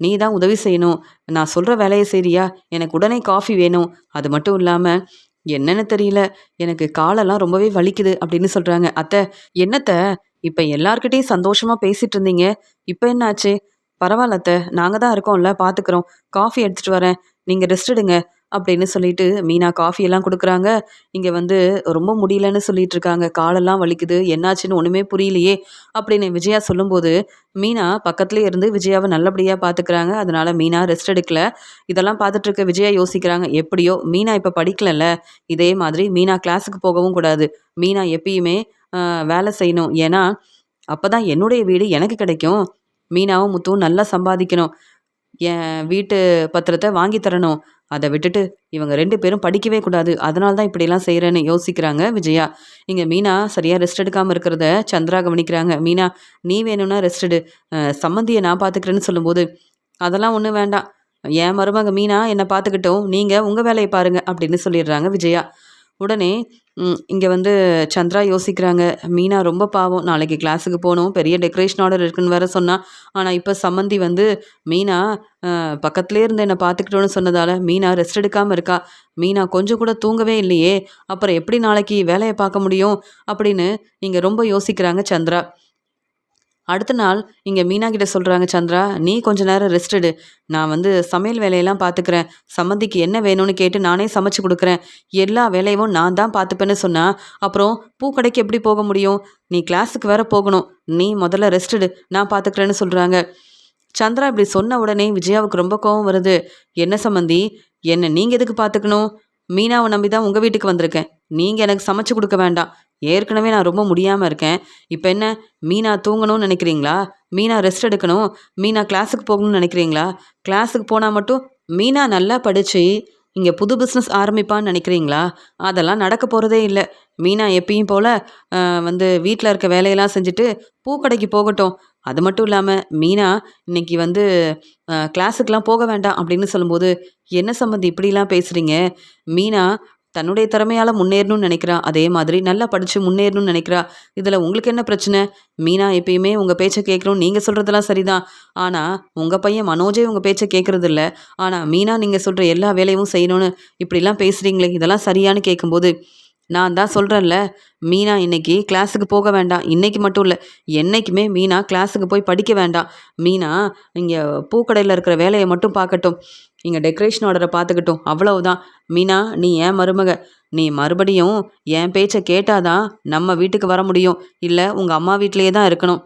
நீ தான் உதவி செய்யணும், நான் சொல்கிற வேலையை செய்றியா, எனக்கு உடனே காஃபி வேணும், அது மட்டும் இல்லாமல் என்னன்னு தெரியல, எனக்கு காலெல்லாம் ரொம்பவே வலிக்குது அப்படின்னு சொல்கிறாங்க. அத்தை, என்னத்த இப்போ எல்லார்கிட்டையும் சந்தோஷமாக பேசிகிட்டு இருந்தீங்க, இப்போ என்னாச்சு? பரவாயில்ல அத்தை, நாங்கள் தான் இருக்கோம்ல, பார்த்துக்குறோம், காஃபி எடுத்துகிட்டு வரேன், நீங்கள் ரெஸ்ட் எடுங்க அப்படின்னு சொல்லிட்டு மீனா காஃபி எல்லாம் கொடுக்குறாங்க. இங்கே வந்து ரொம்ப முடியலன்னு சொல்லிட்டு இருக்காங்க, காலெல்லாம் வலிக்குது, என்னாச்சுன்னு ஒன்றுமே புரியலையே அப்படின்னு விஜயா சொல்லும்போது மீனா பக்கத்துலேயே இருந்து விஜயாவை நல்லபடியாக பார்த்துக்கிறாங்க. அதனால மீனா ரெஸ்ட் எடுக்கல. இதெல்லாம் பார்த்துட்டு இருக்க விஜயா யோசிக்கிறாங்க, எப்படியோ மீனா இப்போ படிக்கலல்ல, இதே மாதிரி மீனா கிளாஸுக்கு போகவும் கூடாது, மீனா எப்பயுமே வேலை செய்யணும், ஏன்னா அப்போ தான் என்னுடைய வீடு எனக்கு கிடைக்கும், மீனாவும் முத்துவும் நல்லா சம்பாதிக்கணும், என் வீட்டு பத்திரத்தை வாங்கி தரணும், அதை விட்டுட்டு இவங்க 2 பேரும் படிக்கவே கூடாது, அதனால தான் இப்படிலாம் செய்கிறேன்னு யோசிக்கிறாங்க விஜயா. இங்கே மீனா சரியாக ரெஸ்ட் எடுக்காமல் இருக்கிறத சந்திரா கவனிக்கிறாங்க. மீனா, நீ வேணும்னா ரெஸ்ட் எடு, சம்மந்தியை நான் பார்த்துக்கிறேன்னு சொல்லும்போது, அதெல்லாம் ஒன்றும் வேண்டாம், என் மருமக மீனா என்னை பார்த்துக்கிட்டோம், நீங்கள் உங்கள் வேலையை பாருங்கள் அப்படின்னு சொல்லிடுறாங்க விஜயா. உடனே இங்கே வந்து சந்திரா யோசிக்கிறாங்க, மீனா ரொம்ப பாவம், நாளைக்கு கிளாஸுக்கு போகணும், பெரிய டெக்கரேஷன் ஆர்டர் இருக்குன்னு வேற சொன்னா, ஆனால் இப்போ சம்மந்தி வந்து மீனா பக்கத்துலேயே இருந்து என்னை பார்த்துக்கிட்டோன்னு சொன்னதால் மீனா ரெஸ்ட் எடுக்காமல் இருக்கா, மீனா கொஞ்சம் கூட தூங்கவே இல்லையே, அப்புறம் எப்படி நாளைக்கு வேலையை பார்க்க முடியும் அப்படின்னு இங்கே ரொம்ப யோசிக்கிறாங்க சந்திரா. அடுத்த நாள் இங்கே மீனா கிட்ட சொல்கிறாங்க சந்திரா, நீ கொஞ்ச நேரம் ரெஸ்ட் எடு, நான் வந்து சமையல் வேலையெல்லாம் பார்த்துக்கிறேன், சம்மந்திக்கு என்ன வேணும்னு கேட்டு நானே சமைச்சு கொடுக்குறேன், எல்லா வேலையும் நான் தான் பார்த்துப்பேன்னு சொன்னா அப்புறம் பூக்கடைக்கு எப்படி போக முடியும், நீ கிளாஸுக்கு வேற போகணும், நீ முதல்ல ரெஸ்ட் எடு, நான் பார்த்துக்கிறேன்னு சொல்கிறாங்க. சந்திரா இப்படி சொன்ன உடனே விஜயாவுக்கு ரொம்ப கோவம் வருது. என்ன சம்மந்தி, என்ன நீங்கள் எதுக்கு பார்த்துக்கணும், மீனாவை நம்பி தான் உங்கள் வீட்டுக்கு வந்திருக்கேன், நீங்கள் எனக்கு சமைச்சு கொடுக்க வேண்டாம், ஏற்கனவே நான் ரொம்ப முடியாமல் இருக்கேன், இப்போ என்ன மீனா தூங்கணும்னு நினைக்கிறீங்களா, மீனா ரெஸ்ட் எடுக்கணும், மீனா கிளாஸுக்கு போகணும்னு நினைக்கிறீங்களா, கிளாஸுக்கு போனால் மட்டும் மீனா நல்லா படித்து இங்கே புது பிஸ்னஸ் ஆரம்பிப்பான்னு நினைக்கிறீங்களா, அதெல்லாம் நடக்க போகிறதே இல்லை, மீனா எப்பயும் போல் வந்து வீட்டில் இருக்க வேலையெல்லாம் செஞ்சுட்டு பூக்கடைக்கு போகட்டும், அது மட்டும் இல்லாமல் மீனா இன்னைக்கு வந்து கிளாஸுக்கெலாம் போக வேண்டாம் அப்படின்னு சொல்லும்போது, என்ன சம்மந்தி இப்படிலாம் பேசுகிறீங்க, மீனா தன்னுடைய திறமையால் முன்னேறணும்னு நினைக்கிறா, அதே மாதிரி நல்லா படித்து முன்னேறணும்னு நினைக்கிறா, இதில் உங்களுக்கு என்ன பிரச்சனை, மீனா எப்பயுமே உங்கள் பேச்சை கேட்கணும், நீங்கள் சொல்கிறதெல்லாம் சரிதான், ஆனால் உங்கள் பையன் மனோஜே உங்கள் பேச்சை கேட்குறதில்ல, ஆனால் மீனா நீங்கள் சொல்கிற எல்லா வேலையும் செய்யணும்னு இப்படிலாம் பேசுகிறீங்களே, இதெல்லாம் சரியானு கேட்கும்போது, நான் தான் சொல்கிறேன்ல, மீனா இன்னைக்கு கிளாஸுக்கு போக வேண்டாம், இன்னைக்கு மட்டும் இல்லை, என்றைக்குமே மீனா கிளாஸுக்கு போய் படிக்க வேண்டாம், மீனா இங்கே பூக்கடையில் இருக்கிற வேலையை மட்டும் பார்க்கட்டும், இங்கே டெக்கரேஷன் ஆர்டரை பார்த்துக்கட்டும், அவ்வளவுதான். மீனா, நீ ஏன் மருமக, நீ மறுபடியும் என் பேச்சை கேட்டாதான் நம்ம வீட்டுக்கு வர முடியும், இல்லை உங்கள் அம்மா வீட்டிலேயே தான் இருக்கணும்,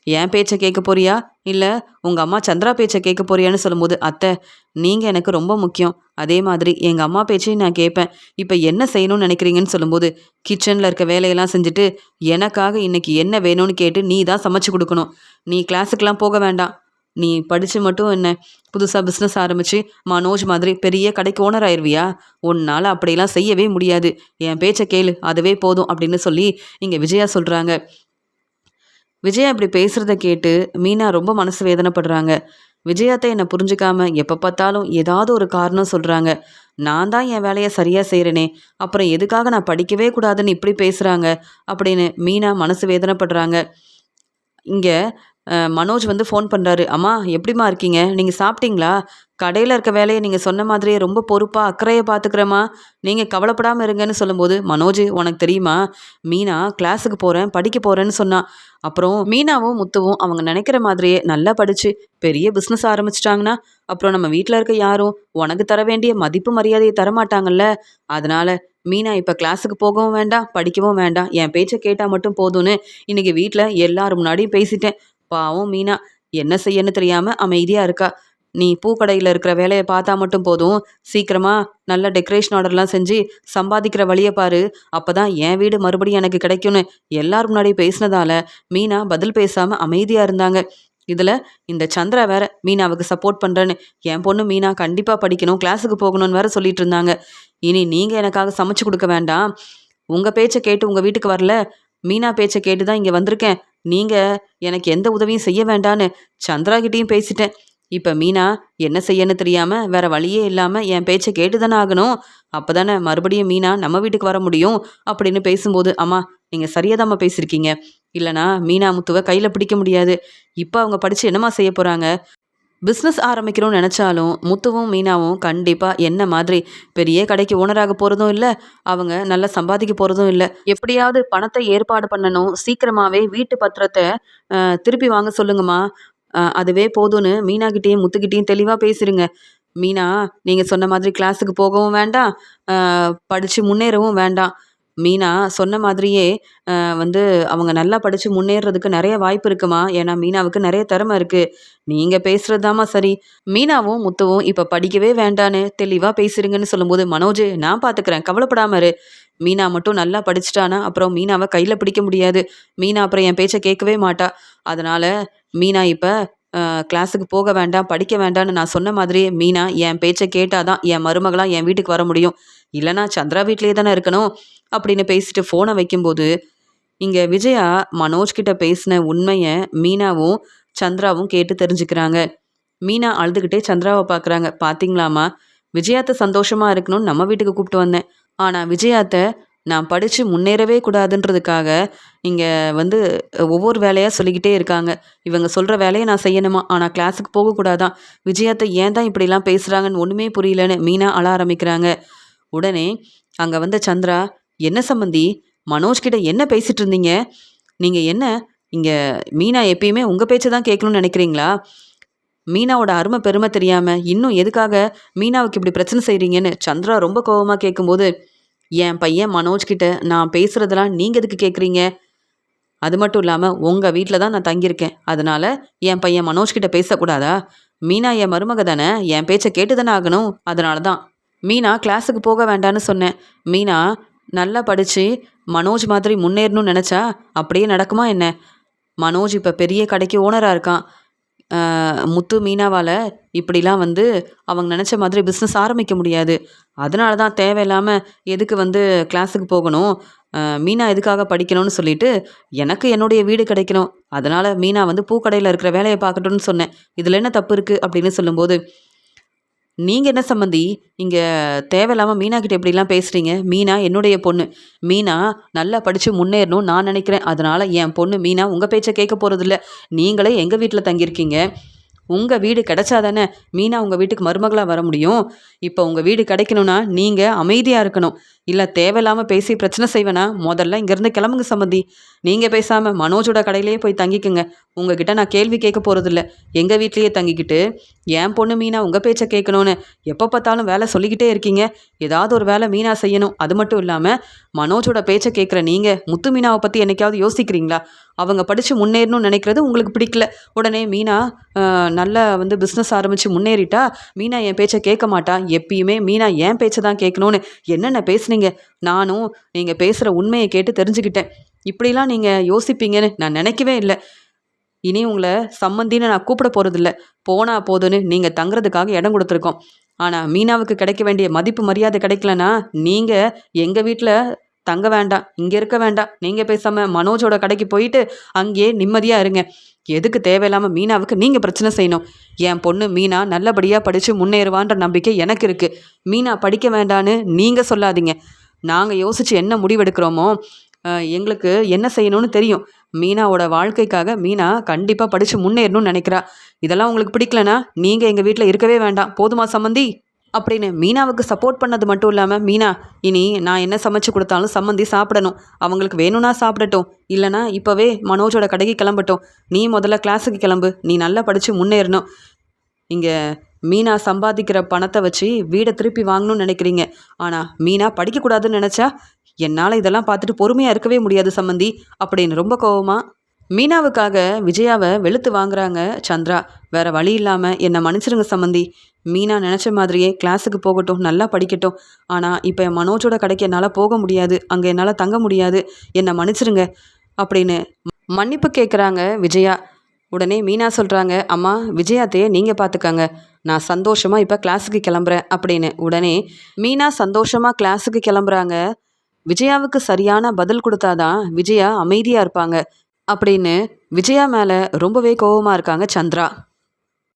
என் பேச்சை கேட்க போறியா இல்லை உங்கள் அம்மா சந்திரா பேச்சை கேட்க போறியான்னு சொல்லும்போது, அத்தை நீங்கள் எனக்கு ரொம்ப முக்கியம். அதே மாதிரி எங்கள் அம்மா பேச்சையும் நான் கேட்பேன். இப்போ என்ன செய்யணும்னு நினைக்கிறீங்கன்னு சொல்லும்போது, கிச்சனில் இருக்க வேலையெல்லாம் செஞ்சுட்டு எனக்காக இன்னைக்கு என்ன வேணும்னு கேட்டு நீ தான் சமைச்சு கொடுக்கணும். நீ கிளாஸுக்கெலாம் போக வேண்டாம். நீ படித்து மட்டும் என்ன புதுசாக பிஸ்னஸ் ஆரம்பித்து மனோஜ் மாதிரி பெரிய கடைக்கு ஓனர் ஆயிடுவியா? உன்னால் அப்படிலாம் செய்யவே முடியாது. என் பேச்சை கேளு, அதுவே போதும் அப்படின்னு சொல்லி இங்கே விஜயா சொல்கிறாங்க. விஜயா இப்படி பேசுகிறத கேட்டு மீனா ரொம்ப மனசு வேதனைப்படுறாங்க. விஜயாத்தை என்னை புரிஞ்சுக்காம எப்போ பார்த்தாலும் ஏதாவது ஒரு காரணம் சொல்கிறாங்க. நான் தான் என் வேலையை சரியாக செய்கிறேனே, அப்புறம் எதுக்காக நான் படிக்கவே கூடாதுன்னு இப்படி பேசுகிறாங்க அப்படின்னு மீனா மனசு வேதனைப்படுறாங்க. இங்கே மனோஜ் வந்து ஃபோன் பண்ணுறாரு. அம்மா எப்படிம்மா இருக்கீங்க? நீங்கள் சாப்பிட்டீங்களா? கடையில் இருக்க வேலையை நீங்கள் சொன்ன மாதிரியே ரொம்ப பொறுப்பாக அக்கறையை பார்த்துக்கிறேம்மா. நீங்கள் கவலைப்படாமல் இருங்கன்னு சொல்லும்போது, மனோஜ் உனக்கு தெரியுமா, மீனா கிளாஸுக்கு போகிறேன் படிக்க போகிறேன்னு சொன்னான். அப்புறம் மீனாவும் முத்துவும் அவங்க நினைக்கிற மாதிரியே நல்லா படித்து பெரிய பிஸ்னஸ் ஆரம்பிச்சிட்டாங்கன்னா அப்புறம் நம்ம வீட்டில் இருக்க யாரும் உனக்கு தர வேண்டிய மதிப்பு மரியாதையை தரமாட்டாங்கல்ல. அதனால் மீனா இப்போ கிளாஸுக்கு போகவும் வேண்டாம் படிக்கவும் வேண்டாம், என் பேச்சை கேட்டால் மட்டும் போதும்னு இன்றைக்கி வீட்டில் எல்லாரும் முன்னாடியும் பேசிட்டேன். பாவம் மீனா என்ன செய்யன்னு தெரியாமல் அமைதியாக இருக்கா. நீ பூக்கடையில் இருக்கிற வேலையை பார்த்தா மட்டும் போதும், சீக்கிரமாக நல்ல டெக்கரேஷன் ஆர்டர்லாம் செஞ்சு சம்பாதிக்கிற வழியை பாரு, அப்போ தான் என் வீடு மறுபடியும் எனக்கு கிடைக்கும்னு எல்லாரும் முன்னாடி பேசினதால மீனா பதில் பேசாமல் அமைதியாக இருந்தாங்க. இதில் இந்த சந்திரா வேற மீனாவுக்கு சப்போர்ட் பண்ணுறேன்னு, என் பொண்ணு மீனா கண்டிப்பாக படிக்கணும் கிளாஸுக்கு போகணும்னு வேற சொல்லிட்டு இருந்தாங்க. இனி நீங்கள் எனக்காக சமைச்சு கொடுக்க வேண்டாம், உங்கள் பேச்சை கேட்டு உங்கள் வீட்டுக்கு வரல, மீனா பேச்சை கேட்டு தான் இங்கே வந்திருக்கேன். நீங்கள் எனக்கு எந்த உதவியும் செய்ய வேண்டான்னு சந்திராகிட்டையும் பேசிட்டேன். இப்போ மீனா என்ன செய்யன்னு தெரியாமல் வேற வழியே இல்லாமல் என் பேச்சை கேட்டு தானே ஆகணும். அப்போ தானே மறுபடியும் மீனா நம்ம வீட்டுக்கு வர முடியும் அப்படின்னு பேசும்போது, அம்மா நீங்கள் சரியாதாம்மா பேசியிருக்கீங்க. இல்லைனா மீனா முத்துவை கையில் பிடிக்க முடியாது. இப்போ அவங்க படித்து என்னம்மா செய்ய போகிறாங்க? பிஸ்னஸ் ஆரம்பிக்கணும்னு நினச்சாலும் முத்துவும் மீனாவும் கண்டிப்பாக என்ன மாதிரி பெரிய கடைக்கு ஓனராக போகிறதும் இல்லை, அவங்க நல்லா சம்பாதிக்க போகிறதும் இல்லை. எப்படியாவது பணத்தை ஏற்பாடு பண்ணணும், சீக்கிரமாகவே வீட்டு பத்திரத்தை திருப்பி வாங்க சொல்லுங்கம்மா, அதுவே போதும்னு மீனாகிட்டேயும் முத்துக்கிட்டேயும் தெளிவாக பேசிடுங்க. மீனா நீங்கள் சொன்ன மாதிரி கிளாஸுக்கு போகவும் வேண்டாம், படித்து முன்னேறவும் வேண்டாம். மீனா சொன்ன மாதிரியே வந்து அவங்க நல்லா படித்து முன்னேறதுக்கு நிறைய வாய்ப்பு இருக்குமா. ஏன்னா மீனாவுக்கு நிறைய திறமை இருக்குது. நீங்கள் பேசுகிறது தாம்மா சரி. மீனாவும் முத்துவும் இப்போ படிக்கவே வேண்டான்னு தெளிவாக பேசிடுங்கன்னு சொல்லும்போது, மனோஜ் நான் பார்த்துக்கிறேன் கவலைப்படாம இரு. மீனா மட்டும் நல்லா படிச்சிட்டானா அப்புறம் மீனாவை கையில் பிடிக்க முடியாது. மீனா அப்புறம் என் பேச்சை கேட்கவே மாட்டா. அதனால் மீனா இப்போ கிளாஸுக்கு போக வேண்டாம் படிக்க வேண்டாம்னு நான் சொன்ன மாதிரியே மீனா என் பேச்சை கேட்டாதான் என் மருமகளாக என் வீட்டுக்கு வர முடியும். இல்லைனா சந்திரா வீட்லேயே தானே இருக்கணும் அப்படின்னு பேசிட்டு ஃபோனை வைக்கும்போது, இங்கே விஜயா மனோஜ் கிட்ட பேசின உண்மையை மீனாவும் சந்திராவும் கேட்டு தெரிஞ்சுக்கிறாங்க. மீனா அழுதுகிட்டே சந்திராவை பார்க்குறாங்க. பார்த்தீங்களாம்மா, விஜயாத்தை சந்தோஷமாக இருக்கணும்னு நம்ம வீட்டுக்கு கூப்பிட்டு வந்தேன். ஆனால் விஜயாத்தை நான் படித்து முன்னேறவே கூடாதுன்றதுக்காக இங்கே வந்து ஒவ்வொரு வேலையாக சொல்லிக்கிட்டே இருக்காங்க. இவங்க சொல்கிற வேலையை நான் செய்யணுமா, ஆனால் கிளாஸுக்கு போகக்கூடாதான். விஜயாத்தை ஏன் தான் இப்படிலாம் பேசுகிறாங்கன்னு ஒன்றுமே புரியலன்னு மீனா அழ ஆரம்பிக்கிறாங்க. உடனே அங்கே வந்த சந்திரா, என்ன சம்மந்தி, மனோஜ் கிட்ட என்ன பேசிட்டு இருந்தீங்க? நீங்கள் என்ன இங்கே மீனா எப்பயுமே உங்கள் பேச்சை தான் கேட்கணும்னு நினைக்கிறீங்களா? மீனாவோட அருமை பெருமை தெரியாமல் இன்னும் எதுக்காக மீனாவுக்கு இப்படி பிரச்சனை செய்கிறீங்கன்னு சந்திரா ரொம்ப கோபமாக கேட்கும்போது, என் பையன் மனோஜ் கிட்ட நான் பேசுகிறதெல்லாம் நீங்கள் எதுக்கு கேட்குறீங்க? அது மட்டும் இல்லாமல் உங்கள் வீட்டில் தான் நான் தங்கியிருக்கேன். அதனால் என் பையன் மனோஜ் கிட்ட பேசக்கூடாதா? மீனா என் மருமக தானே, என் பேச்சை கேட்டு தானே ஆகணும். அதனால தான் மீனா கிளாஸுக்கு போக வேண்டான்னு சொன்னேன். மீனா நல்லா படித்து மனோஜ் மாதிரி முன்னேறணும்னு நினச்சா அப்படியே நடக்குமா என்ன? மனோஜ் இப்போ பெரிய கடைக்கு ஓனராக இருக்கான். முத்து மீனாவால் இப்படிலாம் வந்து அவங்க நினச்ச மாதிரி பிஸ்னஸ் ஆரம்பிக்க முடியாது. அதனால தான் தேவையில்லாமல் எதுக்கு வந்து கிளாஸுக்கு போகணும், மீனா எதுக்காக படிக்கணும்னு சொல்லிட்டு எனக்கு என்னுடைய வீடு கிடைக்கணும். அதனால் மீனா வந்து பூக்கடையில் இருக்கிற வேலையை பார்க்கட்டும்னு சொன்னேன். இதில் என்ன தப்பு இருக்குது அப்படின்னு சொல்லும்போது, நீங்கள் என்ன சம்மந்தி இங்கே தேவையில்லாமல் மீனா கிட்ட எப்படிலாம் பேசுகிறீங்க? மீனா என்னுடைய பொண்ணு. மீனா நல்லா படித்து முன்னேறணும் நான் நினைக்கிறேன். அதனால் என் பொண்ணு மீனா உங்கள் பேச்சை கேட்க போகிறதில்ல. நீங்களே எங்கள் வீட்டில் தங்கியிருக்கீங்க. உங்கள் வீடு கிடைச்சா தானே மீனா உங்கள் வீட்டுக்கு மருமகளாக வர முடியும். இப்போ உங்கள் வீடு கிடைக்கணும்னா நீங்கள் அமைதியாக இருக்கணும். இல்லை தேவையில்லாமல் பேசி பிரச்சனை செய்வேனா முதல்ல இங்கேருந்து கிளம்புங்க சம்மந்தி. நீங்கள் பேசாமல் மனோஜோட கடையிலேயே போய் தங்கிக்குங்க. உங்ககிட்ட நான் கேள்வி கேட்க போகிறதில்ல. எங்கள் வீட்லேயே தங்கிக்கிட்டு என் பொண்ணு மீனா உங்கள் பேச்சை கேட்கணும்னு எப்போ பார்த்தாலும் வேலை சொல்லிக்கிட்டே இருக்கீங்க. ஏதாவது ஒரு வேலை மீனா செய்யணும். அது மட்டும் இல்லாமல் மனோஜோட பேச்சை கேட்குற நீங்கள் முத்து மீனாவை பற்றி என்னைக்காவது யோசிக்கிறீங்களா? அவங்க படித்து முன்னேறணும்னு நினைக்கிறது உங்களுக்கு பிடிக்கல. உடனே மீனா நல்லா பிஸ்னஸ் ஆரம்பித்து முன்னேறிட்டா மீனா என் பேச்சை கேட்க மாட்டா. எப்பயுமே மீனா என் பேச்சை தான் கேட்கணும்னு என்னென்ன பேசுனீங்க. நானும் நீங்கள் பேசுகிற உண்மையை கேட்டு தெரிஞ்சுக்கிட்டேன். இப்படிலாம் நீங்கள் யோசிப்பீங்கன்னு நான் நினைக்கவே இல்லை. இனி உங்களை சம்மந்தின்னு நான் கூப்பிட போகிறதில்ல. போனா போதுன்னு நீங்கள் தங்குறதுக்காக இடம் கொடுத்துருக்கோம். ஆனால் மீனாவுக்கு கிடைக்க வேண்டிய மதிப்பு மரியாதை கிடைக்கலனா நீங்கள் எங்கள் வீட்டில் தங்க வேண்டாம், இங்கே இருக்க வேண்டாம். நீங்கள் பேசாமல் மனோஜோட கடைக்கு போயிட்டு அங்கேயே நிம்மதியாக இருங்க. எதுக்கு தேவையில்லாமல் மீனாவுக்கு நீங்கள் பிரச்சனை செய்யணும்? என் பொண்ணு மீனா நல்லபடியாக படித்து முன்னேறுவான்ற நம்பிக்கை எனக்கு இருக்குது. மீனா படிக்க வேண்டான்னு நீங்கள் சொல்லாதீங்க. நாங்கள் யோசித்து என்ன முடிவெடுக்கிறோமோ எங்களுக்கு என்ன செய்யணும்னு தெரியும். மீனாவோட வாழ்க்கைக்காக மீனா கண்டிப்பாக படித்து முன்னேறணும்னு நினைக்கிறா. இதெல்லாம் உங்களுக்கு பிடிக்கலனா நீங்கள் எங்கள் வீட்டில் இருக்கவே வேண்டாம். போதுமா சம்மந்தி? அப்படின்னு மீனாவுக்கு சப்போர்ட் பண்ணது மட்டும் இல்லாமல், மீனா இனி நான் என்ன சமைச்சு கொடுத்தாலும் சம்மந்தி சாப்பிடணும். அவங்களுக்கு வேணும்னா சாப்பிடட்டும், இல்லைனா இப்போவே மனோஜோட கடைக்கு கிளம்பட்டும். நீ முதல்ல கிளாஸுக்கு கிளம்பு. நீ நல்லா படித்து முன்னேறணும். இங்கே மீனா சம்பாதிக்கிற பணத்தை வச்சு வீடை திருப்பி வாங்கணும்னு நினைக்கிறீங்க. ஆனால் மீனா படிக்கக்கூடாதுன்னு நினச்சா என்னால் இதெல்லாம் பார்த்துட்டு பொறுமையாக இருக்கவே முடியாது சம்மந்தி அப்படின்னு ரொம்ப கோவமாக மீனாவுக்காக விஜயாவை வெளுத்து வாங்குறாங்க சந்திரா. வேற வழி இல்லாமல் என்னை மன்னிச்சிருங்க சம்மந்தி. மீனா நினச்ச மாதிரியே கிளாஸுக்கு போகட்டும், நல்லா படிக்கட்டும். ஆனால் இப்போ என் மனோஜோட கடைக்கு என்னால் போக முடியாது, அங்கே என்னால் தங்க முடியாது, என்னை மன்னிச்சிருங்க அப்படின்னு மன்னிப்பு கேட்குறாங்க விஜயா. உடனே மீனா சொல்கிறாங்க, அம்மா விஜயாத்தையே நீங்கள் பார்த்துக்கங்க, நான் சந்தோஷமாக இப்போ கிளாஸுக்கு கிளம்புறேன் அப்படின்னு. உடனே மீனா சந்தோஷமாக கிளாஸுக்கு கிளம்புறாங்க. விஜயாவுக்கு சரியான பதில் கொடுத்தாதான் விஜயா அமைதியாக இருப்பாங்க அப்படின்னு விஜயா மேலே ரொம்பவே கோபமாக இருக்காங்க சந்திரா.